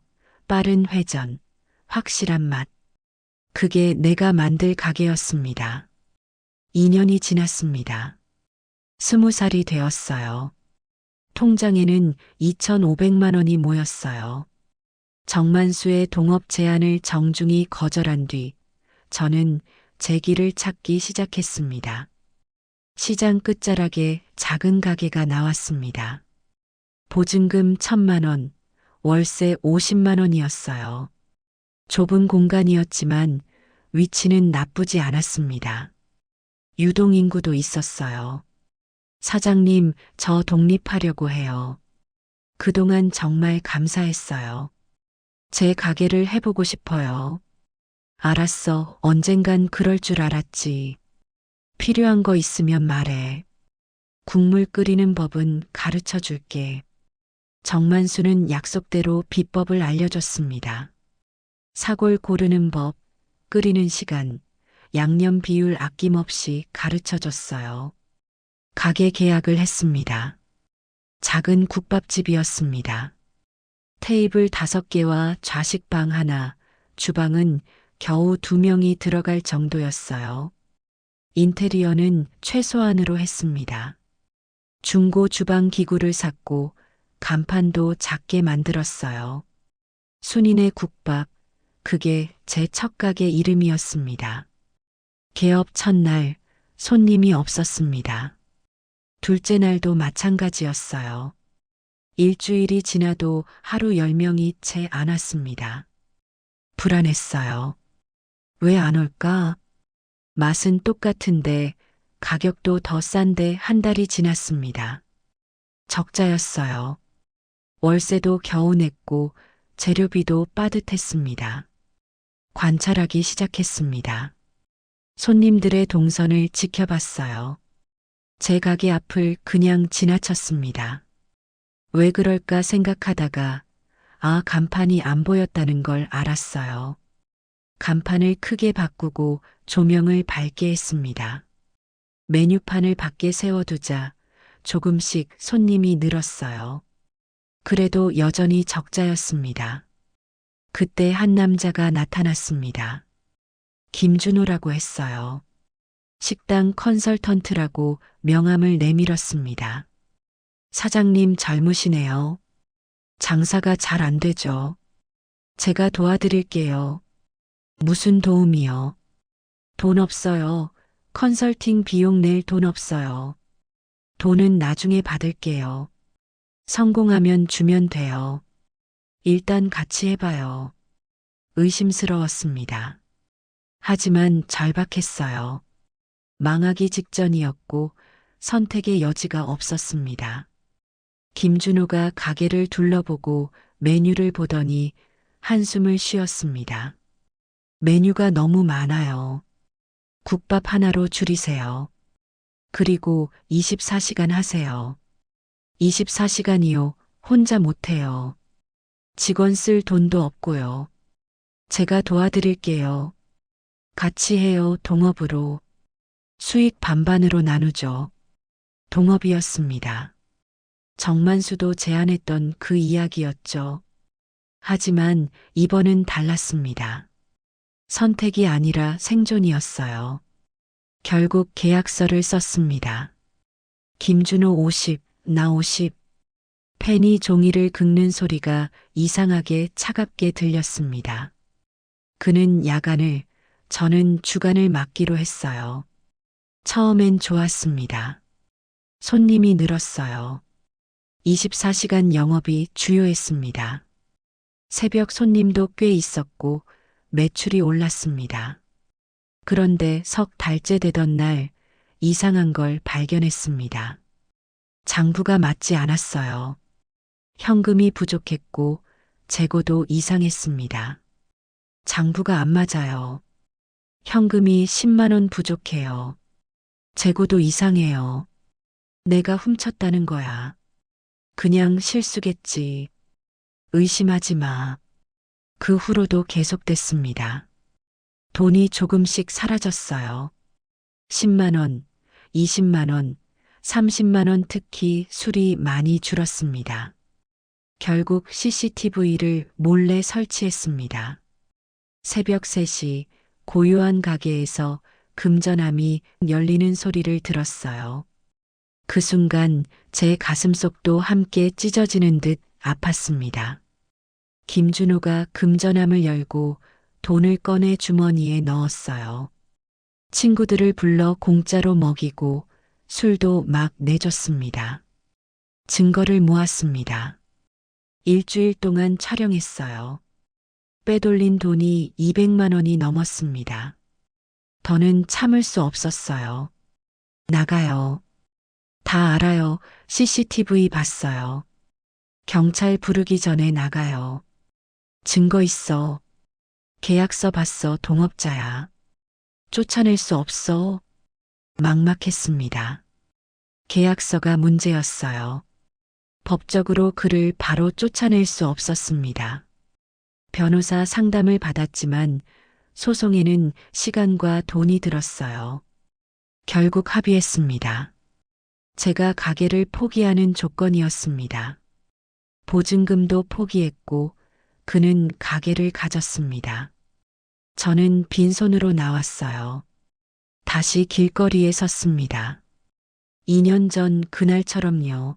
빠른 회전, 확실한 맛. 그게 내가 만들 가게였습니다. 2년이 지났습니다. 20살이 되었어요. 통장에는 2,500만 원이 모였어요. 정만수의 동업 제안을 정중히 거절한 뒤 저는 제 길을 찾기 시작했습니다. 시장 끝자락에 작은 가게가 나왔습니다. 보증금 1,000만 원, 월세 50만 원이었어요. 좁은 공간이었지만 위치는 나쁘지 않았습니다. 유동인구도 있었어요. 사장님, 저 독립하려고 해요. 그동안 정말 감사했어요. 제 가게를 해보고 싶어요. 알았어, 언젠간 그럴 줄 알았지. 필요한 거 있으면 말해. 국물 끓이는 법은 가르쳐 줄게. 정만수는 약속대로 비법을 알려줬습니다. 사골 고르는 법, 끓이는 시간, 양념 비율 아낌없이 가르쳐 줬어요. 가게 계약을 했습니다. 작은 국밥집이었습니다. 테이블 5개와 좌식방 하나, 주방은 겨우 2명이 들어갈 정도였어요. 인테리어는 최소한으로 했습니다. 중고 주방 기구를 샀고 간판도 작게 만들었어요. 순인의 국밥, 그게 제 첫 가게 이름이었습니다. 개업 첫날 손님이 없었습니다. 둘째 날도 마찬가지였어요. 일주일이 지나도 하루 10명이 채 안 왔습니다. 불안했어요. 왜 안 올까? 맛은 똑같은데 가격도 더 싼데 한 달이 지났습니다. 적자였어요. 월세도 겨우 냈고 재료비도 빠듯했습니다. 관찰하기 시작했습니다. 손님들의 동선을 지켜봤어요. 제 가게 앞을 그냥 지나쳤습니다. 왜 그럴까 생각하다가 간판이 안 보였다는 걸 알았어요. 간판을 크게 바꾸고 조명을 밝게 했습니다. 메뉴판을 밖에 세워두자 조금씩 손님이 늘었어요. 그래도 여전히 적자였습니다. 그때 한 남자가 나타났습니다. 김준호라고 했어요. 식당 컨설턴트라고 명함을 내밀었습니다. 사장님 젊으시네요. 장사가 잘 안 되죠. 제가 도와드릴게요. 무슨 도움이요? 돈 없어요. 컨설팅 비용 낼 돈 없어요. 돈은 나중에 받을게요. 성공하면 주면 돼요. 일단 같이 해봐요. 의심스러웠습니다. 하지만 절박했어요. 망하기 직전이었고 선택의 여지가 없었습니다. 김준호가 가게를 둘러보고 메뉴를 보더니 한숨을 쉬었습니다. 메뉴가 너무 많아요. 국밥 하나로 줄이세요. 그리고 24시간 하세요. 24시간이요. 혼자 못해요. 직원 쓸 돈도 없고요. 제가 도와드릴게요. 같이 해요. 동업으로. 수익 반반으로 나누죠. 동업이었습니다. 정만수도 제안했던 그 이야기였죠. 하지만 이번은 달랐습니다. 선택이 아니라 생존이었어요. 결국 계약서를 썼습니다. 김준호 50, 나 50. 펜이 종이를 긁는 소리가 이상하게 차갑게 들렸습니다. 그는 야간을, 저는 주간을 맡기로 했어요. 처음엔 좋았습니다. 손님이 늘었어요. 24시간 영업이 주요했습니다. 새벽 손님도 꽤 있었고 매출이 올랐습니다. 그런데 석 달째 되던 날 이상한 걸 발견했습니다. 장부가 맞지 않았어요. 현금이 부족했고 재고도 이상했습니다. 장부가 안 맞아요. 현금이 10만 원 부족해요. 재고도 이상해요. 내가 훔쳤다는 거야. 그냥 실수겠지. 의심하지 마. 그 후로도 계속됐습니다. 돈이 조금씩 사라졌어요. 10만 원, 20만 원, 30만 원, 특히 술이 많이 줄었습니다. 결국 CCTV를 몰래 설치했습니다. 새벽 3시 고요한 가게에서 금전함이 열리는 소리를 들었어요. 그 순간 제 가슴속도 함께 찢어지는 듯 아팠습니다. 김준호가 금전함을 열고 돈을 꺼내 주머니에 넣었어요. 친구들을 불러 공짜로 먹이고 술도 막 내줬습니다. 증거를 모았습니다. 일주일 동안 촬영했어요. 빼돌린 돈이 200만 원이 넘었습니다. 더는 참을 수 없었어요. 나가요. 다 알아요. CCTV 봤어요. 경찰 부르기 전에 나가요. 증거 있어. 계약서 봤어. 동업자야. 쫓아낼 수 없어. 막막했습니다. 계약서가 문제였어요. 법적으로 그를 바로 쫓아낼 수 없었습니다. 변호사 상담을 받았지만 소송에는 시간과 돈이 들었어요. 결국 합의했습니다. 제가 가게를 포기하는 조건이었습니다. 보증금도 포기했고 그는 가게를 가졌습니다. 저는 빈손으로 나왔어요. 다시 길거리에 섰습니다. 2년 전 그날처럼요.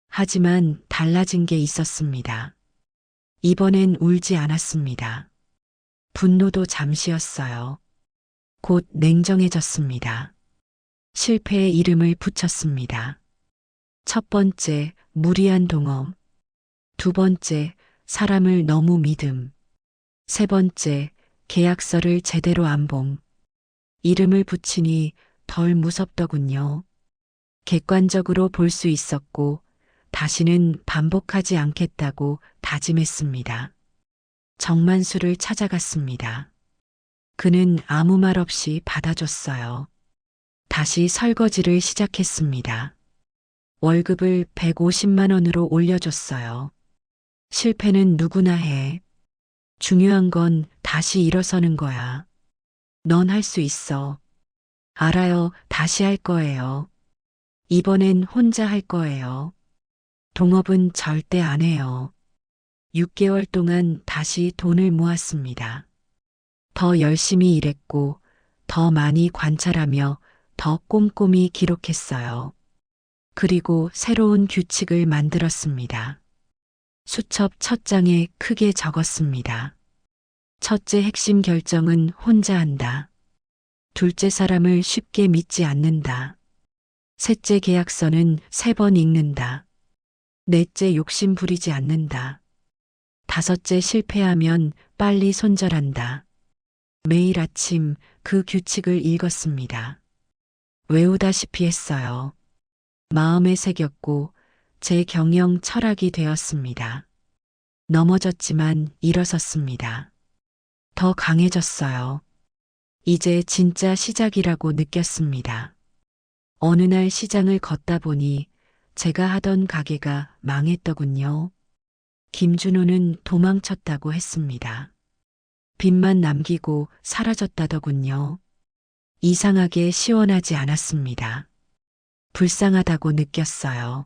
하지만 달라진 게 있었습니다. 이번엔 울지 않았습니다. 분노도 잠시였어요. 곧 냉정해졌습니다. 실패에 이름을 붙였습니다. 첫 번째, 무리한 동업. 두 번째, 사람을 너무 믿음. 세 번째, 계약서를 제대로 안 봄. 이름을 붙이니 덜 무섭더군요. 객관적으로 볼 수 있었고 다시는 반복하지 않겠다고 다짐했습니다. 정만수를 찾아갔습니다. 그는 아무 말 없이 받아줬어요. 다시 설거지를 시작했습니다. 월급을 150만 원으로 올려줬어요. 실패는 누구나 해. 중요한 건 다시 일어서는 거야. 넌 할 수 있어. 알아요. 다시 할 거예요. 이번엔 혼자 할 거예요. 동업은 절대 안 해요. 6개월 동안 다시 돈을 모았습니다. 더 열심히 일했고 더 많이 관찰하며 더 꼼꼼히 기록했어요. 그리고 새로운 규칙을 만들었습니다. 수첩 첫 장에 크게 적었습니다. 첫째 핵심 결정은 혼자 한다. 둘째 사람을 쉽게 믿지 않는다. 셋째 계약서는 3번 읽는다. 넷째 욕심 부리지 않는다. 다섯째 실패하면 빨리 손절한다. 매일 아침 그 규칙을 읽었습니다. 외우다시피 했어요. 마음에 새겼고 제 경영 철학이 되었습니다. 넘어졌지만 일어섰습니다. 더 강해졌어요. 이제 진짜 시작이라고 느꼈습니다. 어느 날 시장을 걷다 보니 제가 하던 가게가 망했더군요. 김준호는 도망쳤다고 했습니다. 빚만 남기고 사라졌다더군요. 이상하게 시원하지 않았습니다. 불쌍하다고 느꼈어요.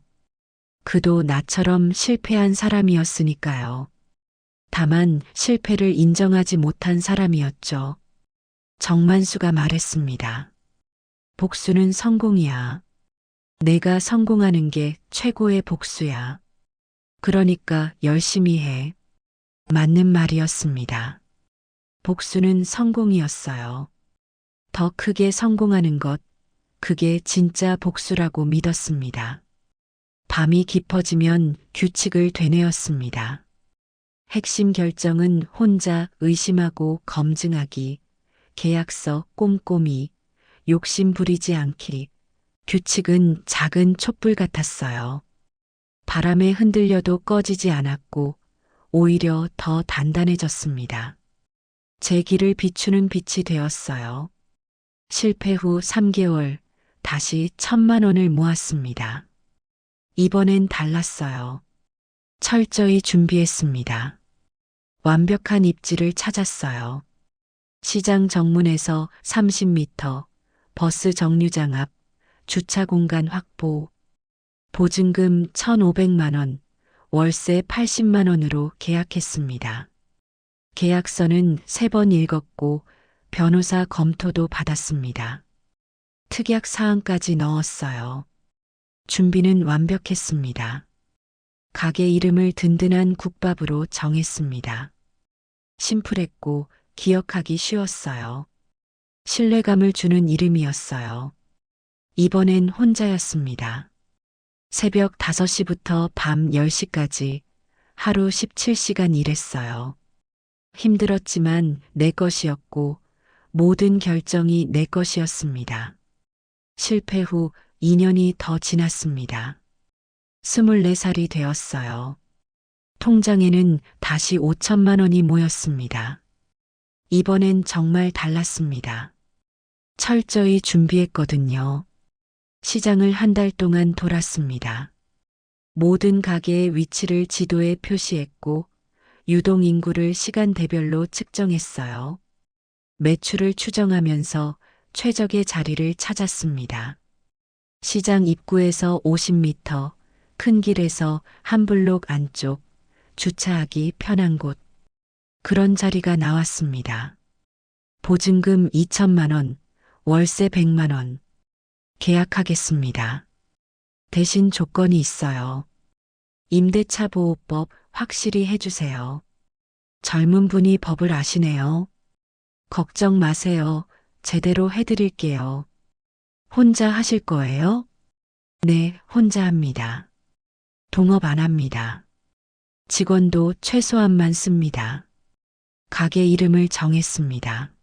그도 나처럼 실패한 사람이었으니까요. 다만 실패를 인정하지 못한 사람이었죠. 정만수가 말했습니다. 복수는 성공이야. 내가 성공하는 게 최고의 복수야. 그러니까 열심히 해. 맞는 말이었습니다. 복수는 성공이었어요. 더 크게 성공하는 것, 그게 진짜 복수라고 믿었습니다. 밤이 깊어지면 규칙을 되뇌었습니다. 핵심 결정은 혼자 의심하고 검증하기, 계약서 꼼꼼히, 욕심 부리지 않기, 규칙은 작은 촛불 같았어요. 바람에 흔들려도 꺼지지 않았고 오히려 더 단단해졌습니다. 제 길을 비추는 빛이 되었어요. 실패 후 3개월 다시 1,000만 원을 모았습니다. 이번엔 달랐어요. 철저히 준비했습니다. 완벽한 입지를 찾았어요. 시장 정문에서 30m, 버스 정류장 앞, 주차 공간 확보, 보증금 1,500만 원, 월세 80만 원으로 계약했습니다. 계약서는 3번 읽었고 변호사 검토도 받았습니다. 특약 사항까지 넣었어요. 준비는 완벽했습니다. 가게 이름을 든든한 국밥으로 정했습니다. 심플했고 기억하기 쉬웠어요. 신뢰감을 주는 이름이었어요. 이번엔 혼자였습니다. 새벽 5시부터 밤 10시까지 하루 17시간 일했어요. 힘들었지만 내 것이었고 모든 결정이 내 것이었습니다. 실패 후 2년이 더 지났습니다. 24살이 되었어요. 통장에는 다시 5천만 원이 모였습니다. 이번엔 정말 달랐습니다. 철저히 준비했거든요. 시장을 한 달 동안 돌았습니다. 모든 가게의 위치를 지도에 표시했고 유동 인구를 시간대별로 측정했어요. 매출을 추정하면서 최적의 자리를 찾았습니다. 시장 입구에서 50m, 큰 길에서 한 블록 안쪽, 주차하기 편한 곳. 그런 자리가 나왔습니다. 보증금 2천만 원, 월세 100만 원. 계약하겠습니다. 대신 조건이 있어요. 임대차 보호법 확실히 해주세요. 젊은 분이 법을 아시네요. 걱정 마세요. 제대로 해드릴게요. 혼자 하실 거예요? 네, 혼자 합니다. 동업 안 합니다. 직원도 최소한만 씁니다. 가게 이름을 정했습니다.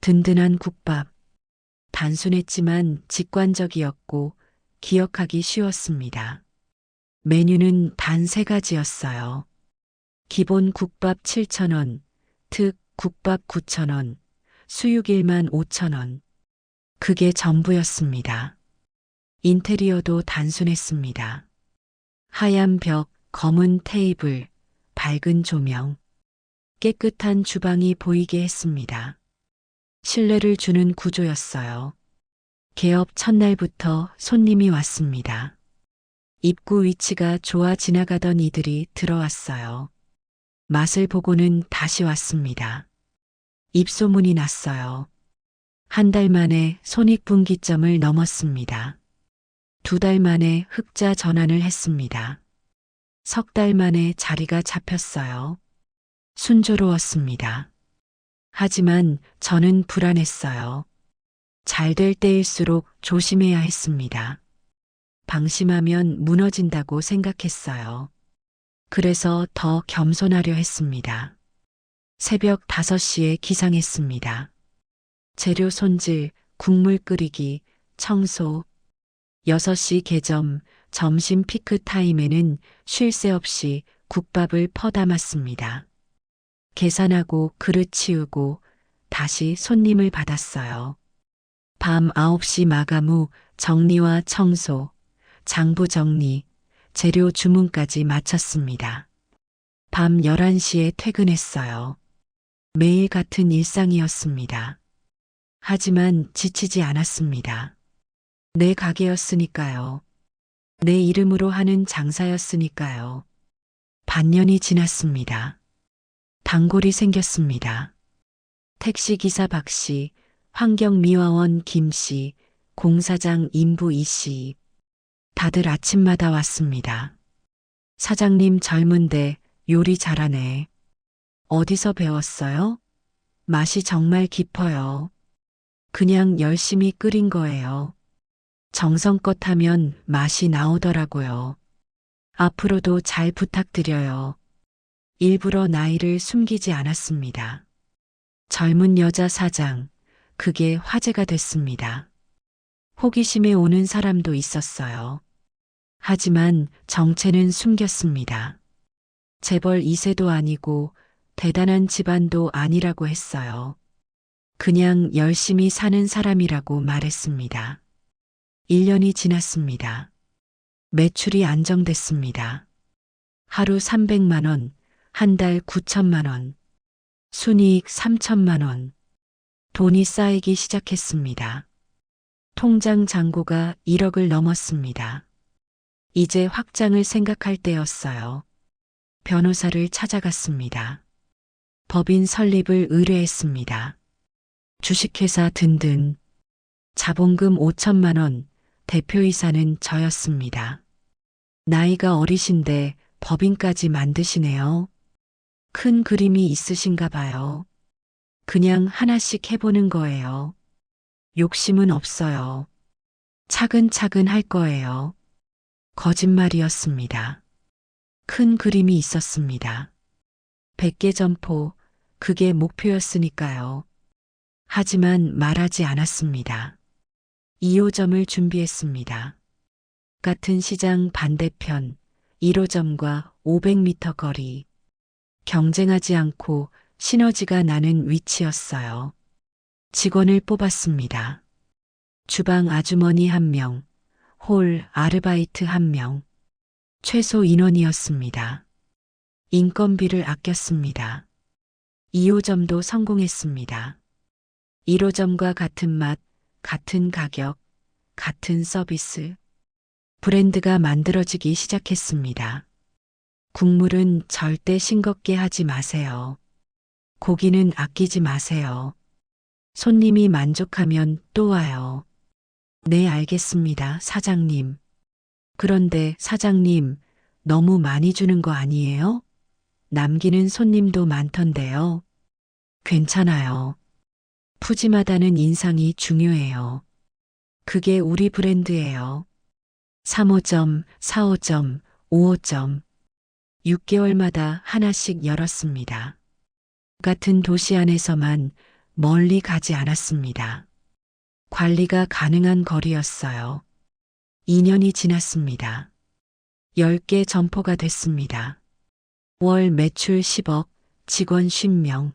든든한 국밥. 단순했지만 직관적이었고 기억하기 쉬웠습니다. 메뉴는 단 3가지였어요. 기본 국밥 7,000원, 특 국밥 9,000원, 수육 15,000원. 그게 전부였습니다. 인테리어도 단순했습니다. 하얀 벽, 검은 테이블, 밝은 조명. 깨끗한 주방이 보이게 했습니다. 신뢰를 주는 구조였어요. 개업 첫날부터 손님이 왔습니다. 입구 위치가 좋아 지나가던 이들이 들어왔어요. 맛을 보고는 다시 왔습니다. 입소문이 났어요. 한 달 만에 손익분기점을 넘었습니다. 2달 만에 흑자 전환을 했습니다. 3달 만에 자리가 잡혔어요. 순조로웠습니다. 하지만 저는 불안했어요. 잘 될 때일수록 조심해야 했습니다. 방심하면 무너진다고 생각했어요. 그래서 더 겸손하려 했습니다. 새벽 5시에 기상했습니다. 재료 손질, 국물 끓이기, 청소. 6시 개점, 점심 피크 타임에는 쉴 새 없이 국밥을 퍼담았습니다. 계산하고 그릇 치우고 다시 손님을 받았어요. 밤 9시 마감 후 정리와 청소, 장부 정리, 재료 주문까지 마쳤습니다. 밤 11시에 퇴근했어요. 매일 같은 일상이었습니다. 하지만 지치지 않았습니다. 내 가게였으니까요. 내 이름으로 하는 장사였으니까요. 반년이 지났습니다. 단골이 생겼습니다. 택시기사 박씨, 환경미화원 김씨, 공사장 인부 이씨. 다들 아침마다 왔습니다. 사장님 젊은데 요리 잘하네. 어디서 배웠어요? 맛이 정말 깊어요. 그냥 열심히 끓인 거예요. 정성껏 하면 맛이 나오더라고요. 앞으로도 잘 부탁드려요. 일부러 나이를 숨기지 않았습니다. 젊은 여자 사장, 그게 화제가 됐습니다. 호기심에 오는 사람도 있었어요. 하지만 정체는 숨겼습니다. 재벌 2세도 아니고 대단한 집안도 아니라고 했어요. 그냥 열심히 사는 사람이라고 말했습니다. 1년이 지났습니다. 매출이 안정됐습니다. 하루 300만 원, 한 달 9천만 원, 순이익 3천만 원. 돈이 쌓이기 시작했습니다. 통장 잔고가 1억을 넘었습니다. 이제 확장을 생각할 때였어요. 변호사를 찾아갔습니다. 법인 설립을 의뢰했습니다. 주식회사 든든. 자본금 5천만 원, 대표이사는 저였습니다. 나이가 어리신데 법인까지 만드시네요. 큰 그림이 있으신가 봐요. 그냥 하나씩 해보는 거예요. 욕심은 없어요. 차근차근 할 거예요. 거짓말이었습니다. 큰 그림이 있었습니다. 100개 점포, 그게 목표였으니까요. 하지만 말하지 않았습니다. 2호점을 준비했습니다. 같은 시장 반대편 1호점과 500m 거리. 경쟁하지 않고 시너지가 나는 위치였어요. 직원을 뽑았습니다. 주방 아주머니 1명, 홀 아르바이트 1명. 최소 인원이었습니다. 인건비를 아꼈습니다. 2호점도 성공했습니다. 1호점과 같은 맛, 같은 가격, 같은 서비스. 브랜드가 만들어지기 시작했습니다. 국물은 절대 싱겁게 하지 마세요. 고기는 아끼지 마세요. 손님이 만족하면 또 와요. 네, 알겠습니다, 사장님. 그런데 사장님, 너무 많이 주는 거 아니에요? 남기는 손님도 많던데요. 괜찮아요. 푸짐하다는 인상이 중요해요. 그게 우리 브랜드예요. 3호점, 4호점, 5호점. 6개월마다 하나씩 열었습니다. 같은 도시 안에서만 멀리 가지 않았습니다. 관리가 가능한 거리였어요. 2년이 지났습니다. 10개 점포가 됐습니다. 월 매출 10억, 직원 50명.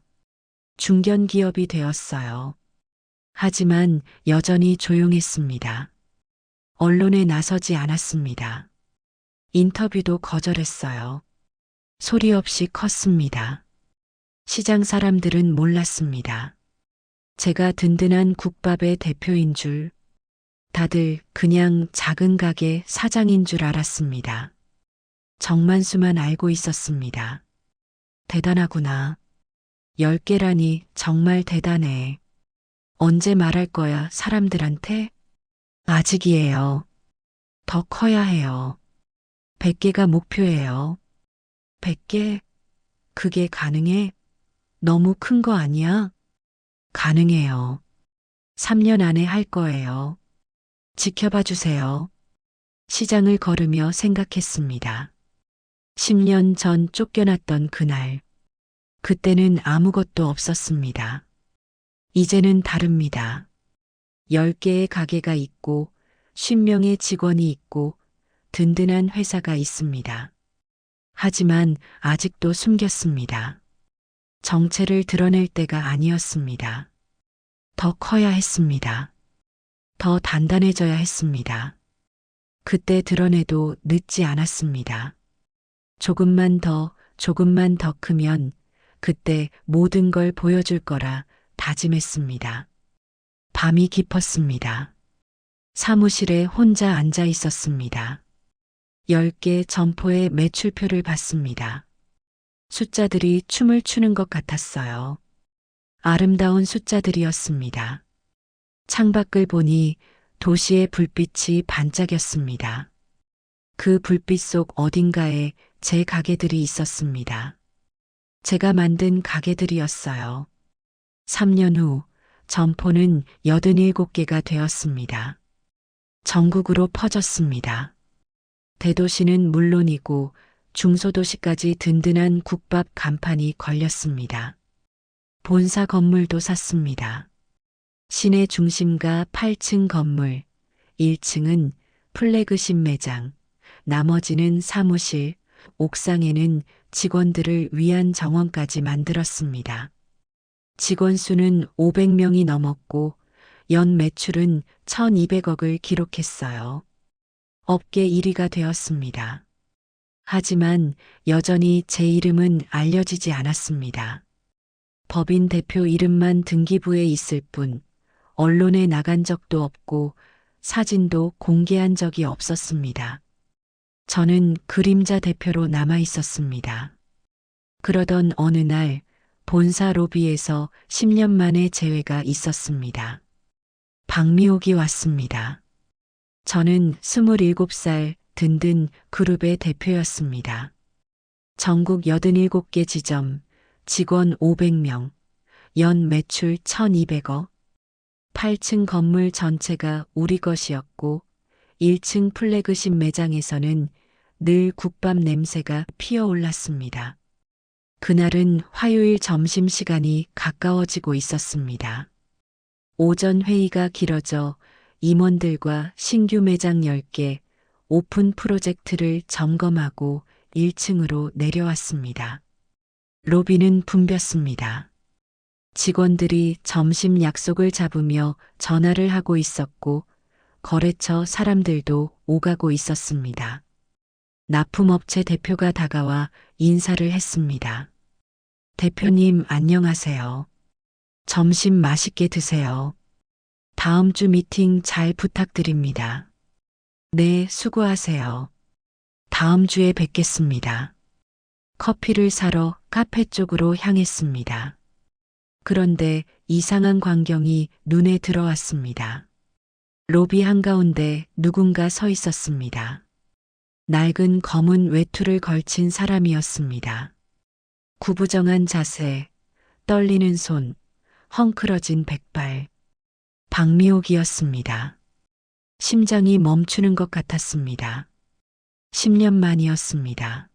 중견기업이 되었어요. 하지만 여전히 조용했습니다. 언론에 나서지 않았습니다. 인터뷰도 거절했어요. 소리 없이 컸습니다. 시장 사람들은 몰랐습니다. 제가 든든한 국밥의 대표인 줄, 다들 그냥 작은 가게 사장인 줄 알았습니다. 정만수만 알고 있었습니다. 대단하구나. 10개라니 정말 대단해. 언제 말할 거야, 사람들한테? 아직이에요. 더 커야 해요. 100개가 목표예요. 100개? 그게 가능해? 너무 큰 거 아니야? 가능해요. 3년 안에 할 거예요. 지켜봐 주세요. 시장을 걸으며 생각했습니다. 10년 전 쫓겨났던 그날. 그때는 아무것도 없었습니다. 이제는 다릅니다. 10개의 가게가 있고 50명의 직원이 있고 든든한 회사가 있습니다. 하지만 아직도 숨겼습니다. 정체를 드러낼 때가 아니었습니다. 더 커야 했습니다. 더 단단해져야 했습니다. 그때 드러내도 늦지 않았습니다. 조금만 더 크면 그때 모든 걸 보여줄 거라 다짐했습니다. 밤이 깊었습니다. 사무실에 혼자 앉아 있었습니다. 10개 점포의 매출표를 봤습니다. 숫자들이 춤을 추는 것 같았어요. 아름다운 숫자들이었습니다. 창밖을 보니 도시의 불빛이 반짝였습니다. 그 불빛 속 어딘가에 제 가게들이 있었습니다. 제가 만든 가게들이었어요. 3년 후 점포는 87개가 되었습니다. 전국으로 퍼졌습니다. 대도시는 물론이고 중소도시까지 든든한 국밥 간판이 걸렸습니다. 본사 건물도 샀습니다. 시내 중심가 8층 건물, 1층은 플래그십 매장, 나머지는 사무실, 옥상에는 직원들을 위한 정원까지 만들었습니다. 직원 수는 500명이 넘었고 연 매출은 1200억을 기록했어요. 업계 1위가 되었습니다. 하지만 여전히 제 이름은 알려지지 않았습니다. 법인 대표 이름만 등기부에 있을 뿐 언론에 나간 적도 없고 사진도 공개한 적이 없었습니다. 저는 그림자 대표로 남아 있었습니다. 그러던 어느 날 본사 로비에서 10년 만에 재회가 있었습니다. 박미옥이 왔습니다. 저는 27살 든든 그룹의 대표였습니다. 전국 87개 지점, 직원 500명, 연 매출 1200억, 8층 건물 전체가 우리 것이었고 1층 플래그십 매장에서는 늘 국밥 냄새가 피어올랐습니다. 그날은 화요일 점심시간이 가까워지고 있었습니다. 오전 회의가 길어져 임원들과 신규 매장 10개 오픈 프로젝트를 점검하고 1층으로 내려왔습니다. 로비는 붐볐습니다. 직원들이 점심 약속을 잡으며 전화를 하고 있었고 거래처 사람들도 오가고 있었습니다. 납품업체 대표가 다가와 인사를 했습니다. 대표님 안녕하세요. 점심 맛있게 드세요. 다음 주 미팅 잘 부탁드립니다. 네, 수고하세요. 다음 주에 뵙겠습니다. 커피를 사러 카페 쪽으로 향했습니다. 그런데 이상한 광경이 눈에 들어왔습니다. 로비 한가운데 누군가 서 있었습니다. 낡은 검은 외투를 걸친 사람이었습니다. 구부정한 자세, 떨리는 손, 헝클어진 백발. 박미옥이었습니다. 심장이 멈추는 것 같았습니다. 10년 만이었습니다.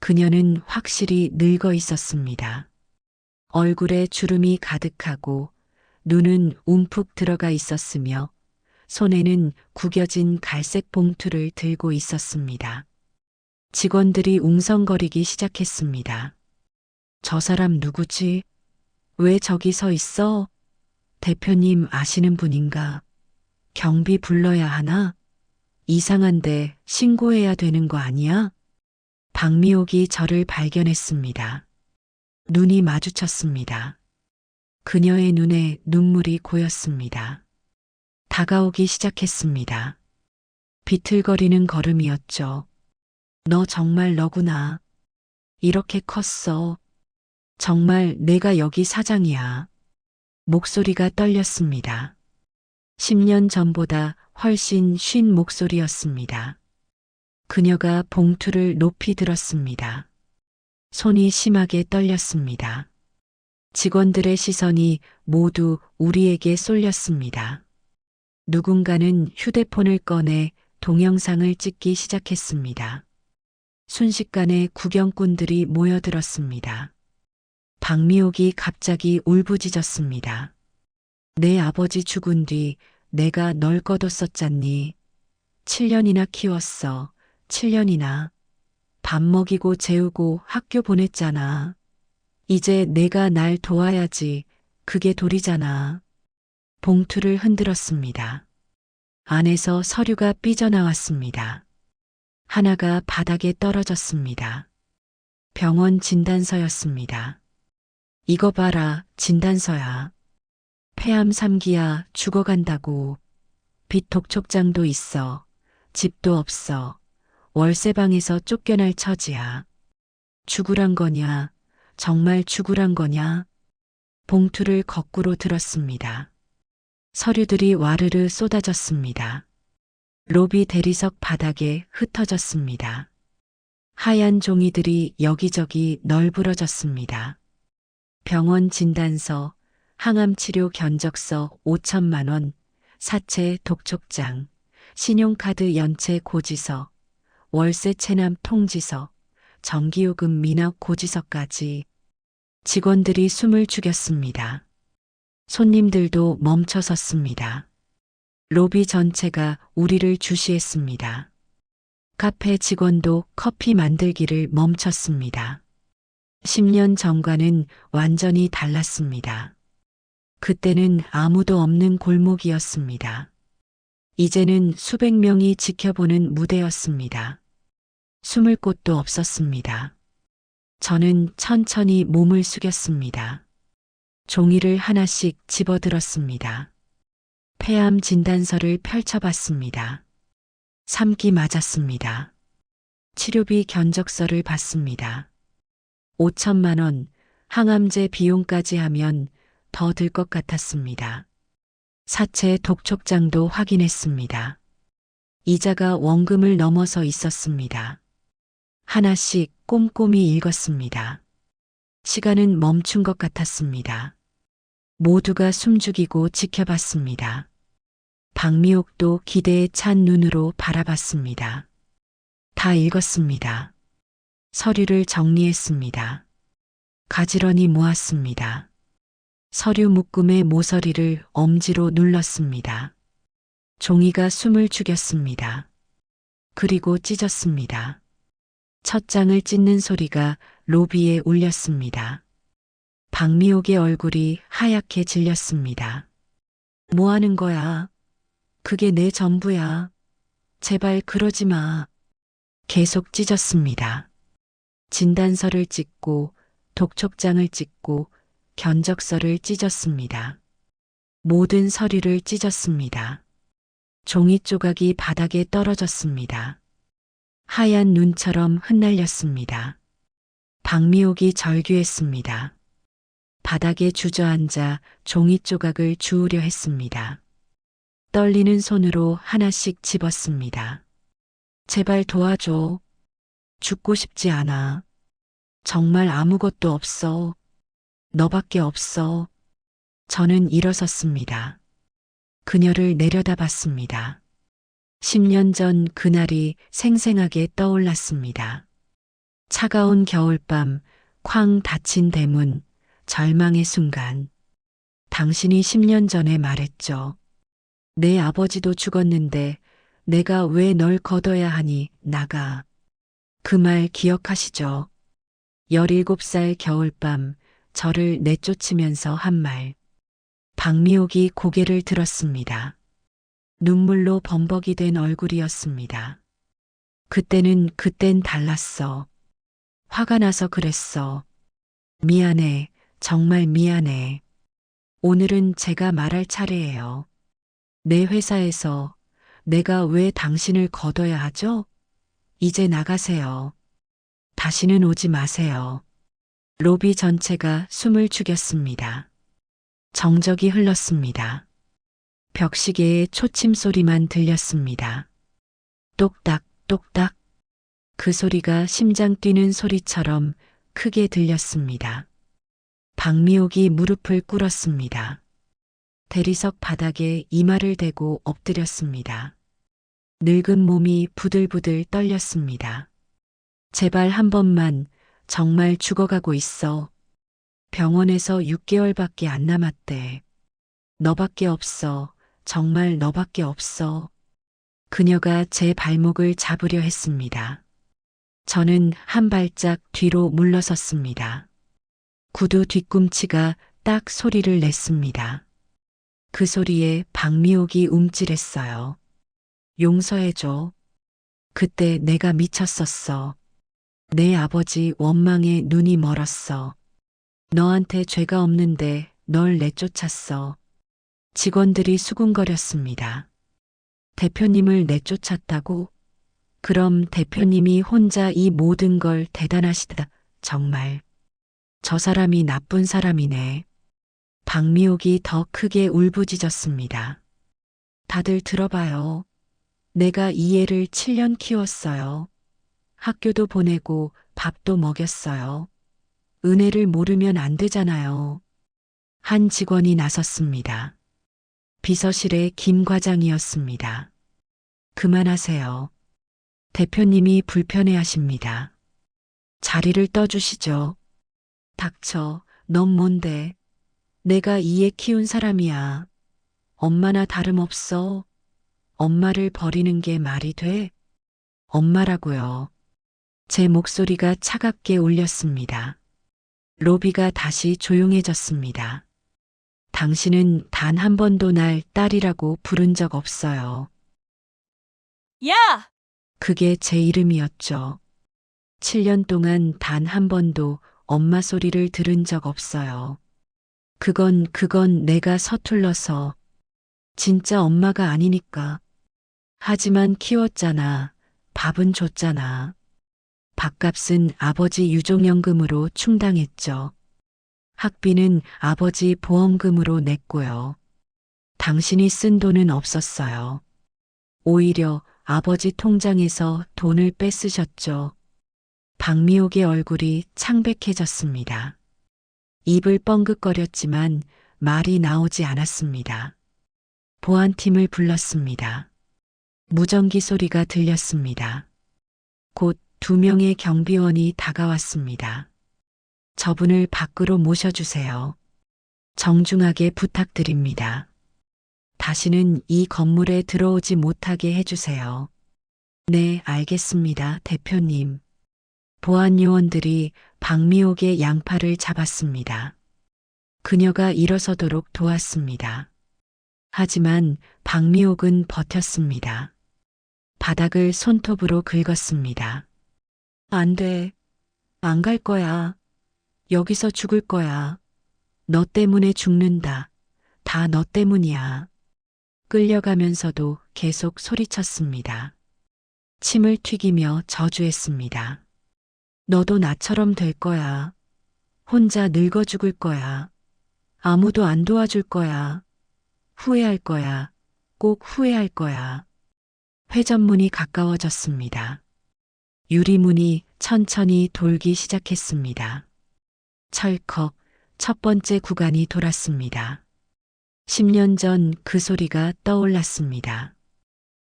그녀는 확실히 늙어 있었습니다. 얼굴에 주름이 가득하고 눈은 움푹 들어가 있었으며 손에는 구겨진 갈색 봉투를 들고 있었습니다. 직원들이 웅성거리기 시작했습니다. 저 사람 누구지? 왜 저기 서 있어? 대표님 아시는 분인가? 경비 불러야 하나? 이상한데 신고해야 되는 거 아니야? 박미옥이 저를 발견했습니다. 눈이 마주쳤습니다. 그녀의 눈에 눈물이 고였습니다. 다가오기 시작했습니다. 비틀거리는 걸음이었죠. 너 정말 너구나. 이렇게 컸어. 정말 내가 여기 사장이야. 목소리가 떨렸습니다. 10년 전보다 훨씬 쉰 목소리였습니다. 그녀가 봉투를 높이 들었습니다. 손이 심하게 떨렸습니다. 직원들의 시선이 모두 우리에게 쏠렸습니다. 누군가는 휴대폰을 꺼내 동영상을 찍기 시작했습니다. 순식간에 구경꾼들이 모여들었습니다. 박미옥이 갑자기 울부짖었습니다. 내 아버지 죽은 뒤 내가 널 거뒀었잖니. 7년이나 키웠어. 7년이나. 밥 먹이고 재우고 학교 보냈잖아. 이제 내가 날 도와야지. 그게 도리잖아. 봉투를 흔들었습니다. 안에서 서류가 삐져나왔습니다. 하나가 바닥에 떨어졌습니다. 병원 진단서였습니다. 이거 봐라, 진단서야. 폐암 3기야, 죽어간다고. 빚 독촉장도 있어. 집도 없어. 월세방에서 쫓겨날 처지야. 죽으란 거냐? 정말 죽으란 거냐? 봉투를 거꾸로 들었습니다. 서류들이 와르르 쏟아졌습니다. 로비 대리석 바닥에 흩어졌습니다. 하얀 종이들이 여기저기 널브러졌습니다. 병원 진단서, 항암치료 견적서 5천만 원, 사채 독촉장, 신용카드 연체 고지서, 월세 체납 통지서, 전기요금 미납 고지서까지. 직원들이 숨을 죽였습니다. 손님들도 멈춰섰습니다. 로비 전체가 우리를 주시했습니다. 카페 직원도 커피 만들기를 멈췄습니다. 10년 전과는 완전히 달랐습니다. 그때는 아무도 없는 골목이었습니다. 이제는 수백 명이 지켜보는 무대였습니다. 숨을 곳도 없었습니다. 저는 천천히 몸을 숙였습니다. 종이를 하나씩 집어들었습니다. 폐암 진단서를 펼쳐봤습니다. 3기 맞았습니다. 치료비 견적서를 봤습니다. 5천만 원, 항암제 비용까지 하면 더 들 것 같았습니다. 사채 독촉장도 확인했습니다. 이자가 원금을 넘어서 있었습니다. 하나씩 꼼꼼히 읽었습니다. 시간은 멈춘 것 같았습니다. 모두가 숨죽이고 지켜봤습니다. 박미옥도 기대에 찬 눈으로 바라봤습니다. 다 읽었습니다. 서류를 정리했습니다. 가지런히 모았습니다. 서류 묶음의 모서리를 엄지로 눌렀습니다. 종이가 숨을 죽였습니다. 그리고 찢었습니다. 첫 장을 찢는 소리가 로비에 울렸습니다. 박미옥의 얼굴이 하얗게 질렸습니다. 뭐 하는 거야? 그게 내 전부야. 제발 그러지 마. 계속 찢었습니다. 진단서를 찍고 독촉장을 찍고 견적서를 찢었습니다. 모든 서류를 찢었습니다. 종이 조각이 바닥에 떨어졌습니다. 하얀 눈처럼 흩날렸습니다. 박미옥이 절규했습니다. 바닥에 주저앉아 종이 조각을 주우려 했습니다. 떨리는 손으로 하나씩 집었습니다. 제발 도와줘. 죽고 싶지 않아. 정말 아무것도 없어. 너밖에 없어. 저는 일어섰습니다. 그녀를 내려다봤습니다. 10년 전 그날이 생생하게 떠올랐습니다. 차가운 겨울밤, 쾅 닫힌 대문, 절망의 순간. 당신이 10년 전에 말했죠. 내 아버지도 죽었는데 내가 왜 널 거둬야 하니 나가. 그 말 기억하시죠? 17살 겨울밤 저를 내쫓으면서 한 말. 박미옥이 고개를 들었습니다. 눈물로 범벅이 된 얼굴이었습니다. 그땐 달랐어. 화가 나서 그랬어. 미안해. 정말 미안해. 오늘은 제가 말할 차례예요. 내 회사에서 내가 왜 당신을 거둬야 하죠? 이제 나가세요. 다시는 오지 마세요. 로비 전체가 숨을 죽였습니다. 정적이 흘렀습니다. 벽시계의 초침 소리만 들렸습니다. 똑딱, 똑딱. 그 소리가 심장 뛰는 소리처럼 크게 들렸습니다. 박미옥이 무릎을 꿇었습니다. 대리석 바닥에 이마를 대고 엎드렸습니다. 늙은 몸이 부들부들 떨렸습니다. 제발 한 번만, 정말 죽어가고 있어. 병원에서 6개월밖에 안 남았대. 너밖에 없어. 정말 너밖에 없어. 그녀가 제 발목을 잡으려 했습니다. 저는 한 발짝 뒤로 물러섰습니다. 구두 뒤꿈치가 딱 소리를 냈습니다. 그 소리에 박미옥이 움찔했어요. 용서해줘. 그때 내가 미쳤었어. 내 아버지 원망에 눈이 멀었어. 너한테 죄가 없는데 널 내쫓았어. 직원들이 수군거렸습니다. 대표님을 내쫓았다고? 그럼 대표님이 혼자 이 모든 걸 대단하시다. 정말. 저 사람이 나쁜 사람이네. 박미옥이 더 크게 울부짖었습니다. 다들 들어봐요. 내가 이 애를 7년 키웠어요. 학교도 보내고 밥도 먹였어요. 은혜를 모르면 안 되잖아요. 한 직원이 나섰습니다. 비서실의 김 과장이었습니다. 그만하세요. 대표님이 불편해하십니다. 자리를 떠주시죠. 닥쳐, 넌 뭔데? 내가 이 애 키운 사람이야. 엄마나 다름없어. 엄마를 버리는 게 말이 돼? 엄마라고요. 제 목소리가 차갑게 울렸습니다. 로비가 다시 조용해졌습니다. 당신은 단 한 번도 날 딸이라고 부른 적 없어요. 야! 그게 제 이름이었죠. 7년 동안 단 한 번도 엄마 소리를 들은 적 없어요. 그건 내가 서툴러서. 진짜 엄마가 아니니까. 하지만 키웠잖아. 밥은 줬잖아. 밥값은 아버지 유족연금으로 충당했죠. 학비는 아버지 보험금으로 냈고요. 당신이 쓴 돈은 없었어요. 오히려 아버지 통장에서 돈을 뺏으셨죠. 박미옥의 얼굴이 창백해졌습니다. 입을 뻥긋거렸지만 말이 나오지 않았습니다. 보안팀을 불렀습니다. 무전기 소리가 들렸습니다. 곧 2명의 경비원이 다가왔습니다. 저분을 밖으로 모셔주세요. 정중하게 부탁드립니다. 다시는 이 건물에 들어오지 못하게 해주세요. 네, 알겠습니다, 대표님. 보안 요원들이 박미옥의 양팔을 잡았습니다. 그녀가 일어서도록 도왔습니다. 하지만 박미옥은 버텼습니다. 바닥을 손톱으로 긁었습니다. 안 돼. 안 갈 거야. 여기서 죽을 거야. 너 때문에 죽는다. 다 너 때문이야. 끌려가면서도 계속 소리쳤습니다. 침을 튀기며 저주했습니다. 너도 나처럼 될 거야. 혼자 늙어 죽을 거야. 아무도 안 도와줄 거야. 후회할 거야. 꼭 후회할 거야. 회전문이 가까워졌습니다. 유리문이 천천히 돌기 시작했습니다. 철컥 첫 번째 구간이 돌았습니다. 10년 전 그 소리가 떠올랐습니다.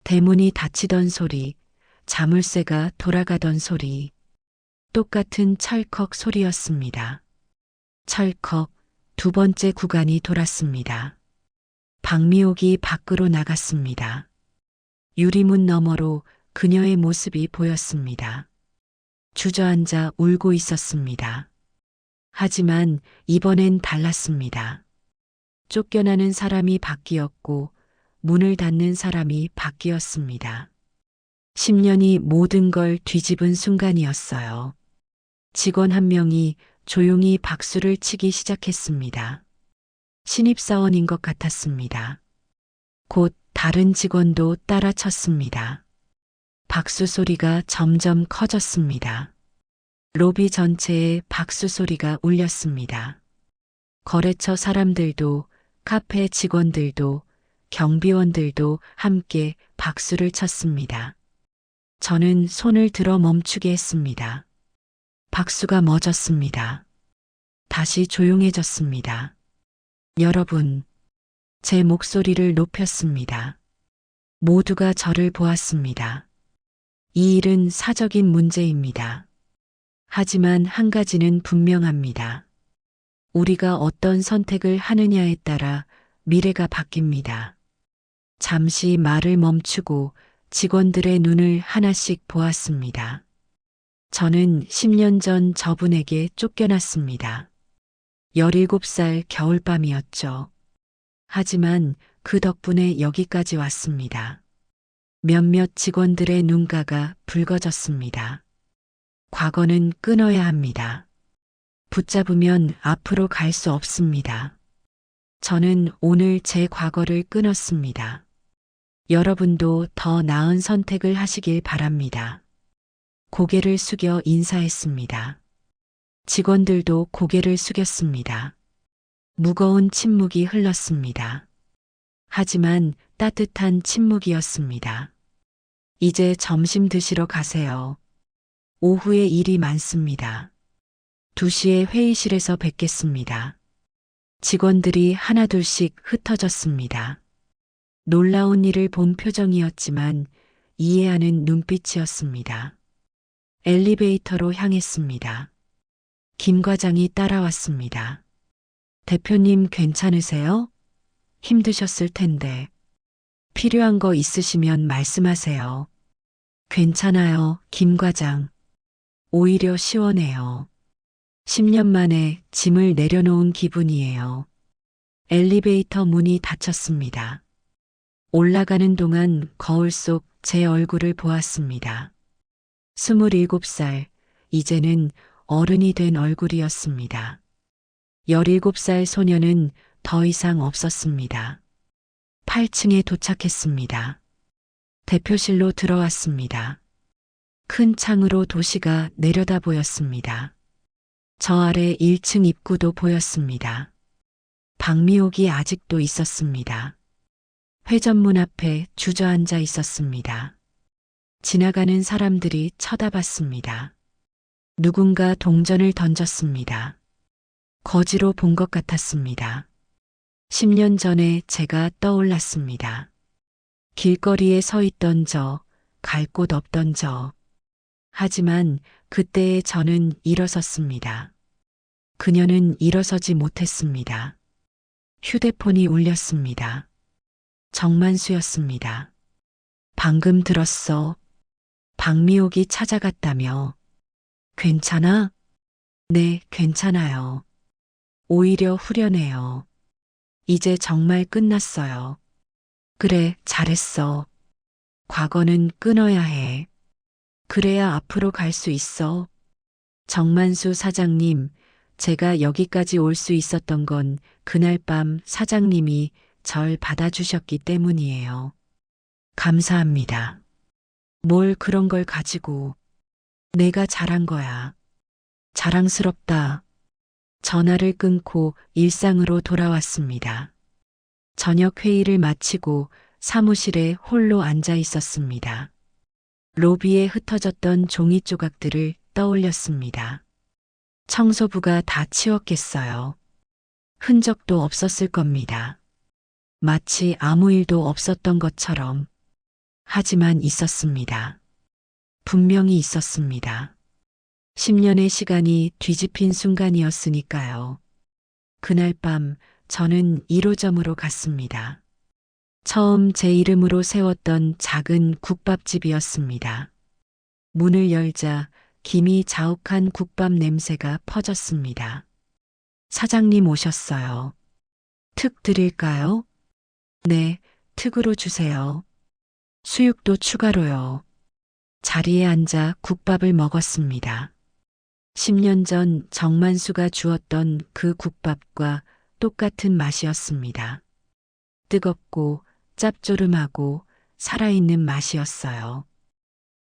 대문이 닫히던 소리, 자물쇠가 돌아가던 소리, 똑같은 철컥 소리였습니다. 철컥 두 번째 구간이 돌았습니다. 박미옥이 밖으로 나갔습니다. 유리문 너머로 그녀의 모습이 보였습니다. 주저앉아 울고 있었습니다. 하지만 이번엔 달랐습니다. 쫓겨나는 사람이 바뀌었고 문을 닫는 사람이 바뀌었습니다. 10년이 모든 걸 뒤집은 순간이었어요. 직원 한 명이 조용히 박수를 치기 시작했습니다. 신입사원인 것 같았습니다. 곧 다른 직원도 따라 쳤습니다. 박수 소리가 점점 커졌습니다. 로비 전체에 박수 소리가 울렸습니다. 거래처 사람들도, 카페 직원들도, 경비원들도 함께 박수를 쳤습니다. 저는 손을 들어 멈추게 했습니다. 박수가 멎었습니다. 다시 조용해졌습니다. 여러분, 제 목소리를 높였습니다. 모두가 저를 보았습니다. 이 일은 사적인 문제입니다. 하지만 한 가지는 분명합니다. 우리가 어떤 선택을 하느냐에 따라 미래가 바뀝니다. 잠시 말을 멈추고 직원들의 눈을 하나씩 보았습니다. 저는 10년 전 저분에게 쫓겨났습니다. 17살 겨울밤이었죠. 하지만 그 덕분에 여기까지 왔습니다. 몇몇 직원들의 눈가가 붉어졌습니다. 과거는 끊어야 합니다. 붙잡으면 앞으로 갈 수 없습니다. 저는 오늘 제 과거를 끊었습니다. 여러분도 더 나은 선택을 하시길 바랍니다. 고개를 숙여 인사했습니다. 직원들도 고개를 숙였습니다. 무거운 침묵이 흘렀습니다. 하지만 따뜻한 침묵이었습니다. 이제 점심 드시러 가세요. 오후에 일이 많습니다. 2시에 회의실에서 뵙겠습니다. 직원들이 하나둘씩 흩어졌습니다. 놀라운 일을 본 표정이었지만 이해하는 눈빛이었습니다. 엘리베이터로 향했습니다. 김 과장이 따라왔습니다. 대표님 괜찮으세요? 힘드셨을 텐데. 필요한 거 있으시면 말씀하세요. 괜찮아요, 김 과장. 오히려 시원해요. 10년 만에 짐을 내려놓은 기분이에요. 엘리베이터 문이 닫혔습니다. 올라가는 동안 거울 속 제 얼굴을 보았습니다. 27살, 이제는 어른이 된 얼굴이었습니다. 17살 소녀는 더 이상 없었습니다. 8층에 도착했습니다. 대표실로 들어왔습니다. 큰 창으로 도시가 내려다 보였습니다. 저 아래 1층 입구도 보였습니다. 박미옥이 아직도 있었습니다. 회전문 앞에 주저앉아 있었습니다. 지나가는 사람들이 쳐다봤습니다. 누군가 동전을 던졌습니다. 거지로 본 것 같았습니다. 10년 전에 제가 떠올랐습니다. 길거리에 서 있던 저, 갈 곳 없던 저. 하지만 그때의 저는 일어섰습니다. 그녀는 일어서지 못했습니다. 휴대폰이 울렸습니다. 정만수였습니다. 방금 들었어. 박미옥이 찾아갔다며. 괜찮아? 네, 괜찮아요. 오히려 후련해요. 이제 정말 끝났어요. 그래, 잘했어. 과거는 끊어야 해. 그래야 앞으로 갈 수 있어. 정만수 사장님, 제가 여기까지 올 수 있었던 건 그날 밤 사장님이 절 받아주셨기 때문이에요. 감사합니다. 뭘 그런 걸 가지고. 내가 잘한 거야. 자랑스럽다. 전화를 끊고 일상으로 돌아왔습니다. 저녁 회의를 마치고 사무실에 홀로 앉아 있었습니다. 로비에 흩어졌던 종이 조각들을 떠올렸습니다. 청소부가 다 치웠겠어요. 흔적도 없었을 겁니다. 마치 아무 일도 없었던 것처럼. 하지만 있었습니다. 분명히 있었습니다. 10년의 시간이 뒤집힌 순간이었으니까요. 그날 밤 저는 1호점으로 갔습니다. 처음 제 이름으로 세웠던 작은 국밥집이었습니다. 문을 열자 김이 자욱한 국밥 냄새가 퍼졌습니다. 사장님 오셨어요. 특 드릴까요? 네, 특으로 주세요. 수육도 추가로요. 자리에 앉아 국밥을 먹었습니다. 10년 전 정만수가 주었던 그 국밥과 똑같은 맛이었습니다. 뜨겁고 짭조름하고 살아있는 맛이었어요.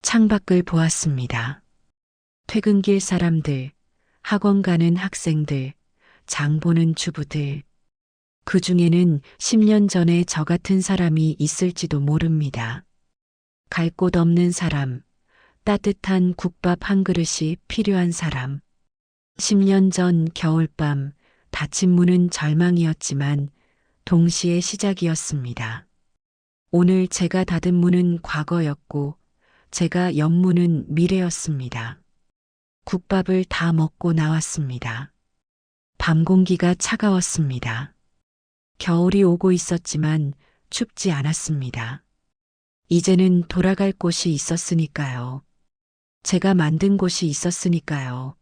창밖을 보았습니다. 퇴근길 사람들, 학원 가는 학생들, 장 보는 주부들. 그 중에는 10년 전에 저 같은 사람이 있을지도 모릅니다. 갈 곳 없는 사람, 따뜻한 국밥 한 그릇이 필요한 사람. 10년 전 겨울밤 닫힌 문은 절망이었지만 동시에 시작이었습니다. 오늘 제가 닫은 문은 과거였고 제가 연 문은 미래였습니다. 국밥을 다 먹고 나왔습니다. 밤 공기가 차가웠습니다. 겨울이 오고 있었지만 춥지 않았습니다. 이제는 돌아갈 곳이 있었으니까요. 제가 만든 곳이 있었으니까요.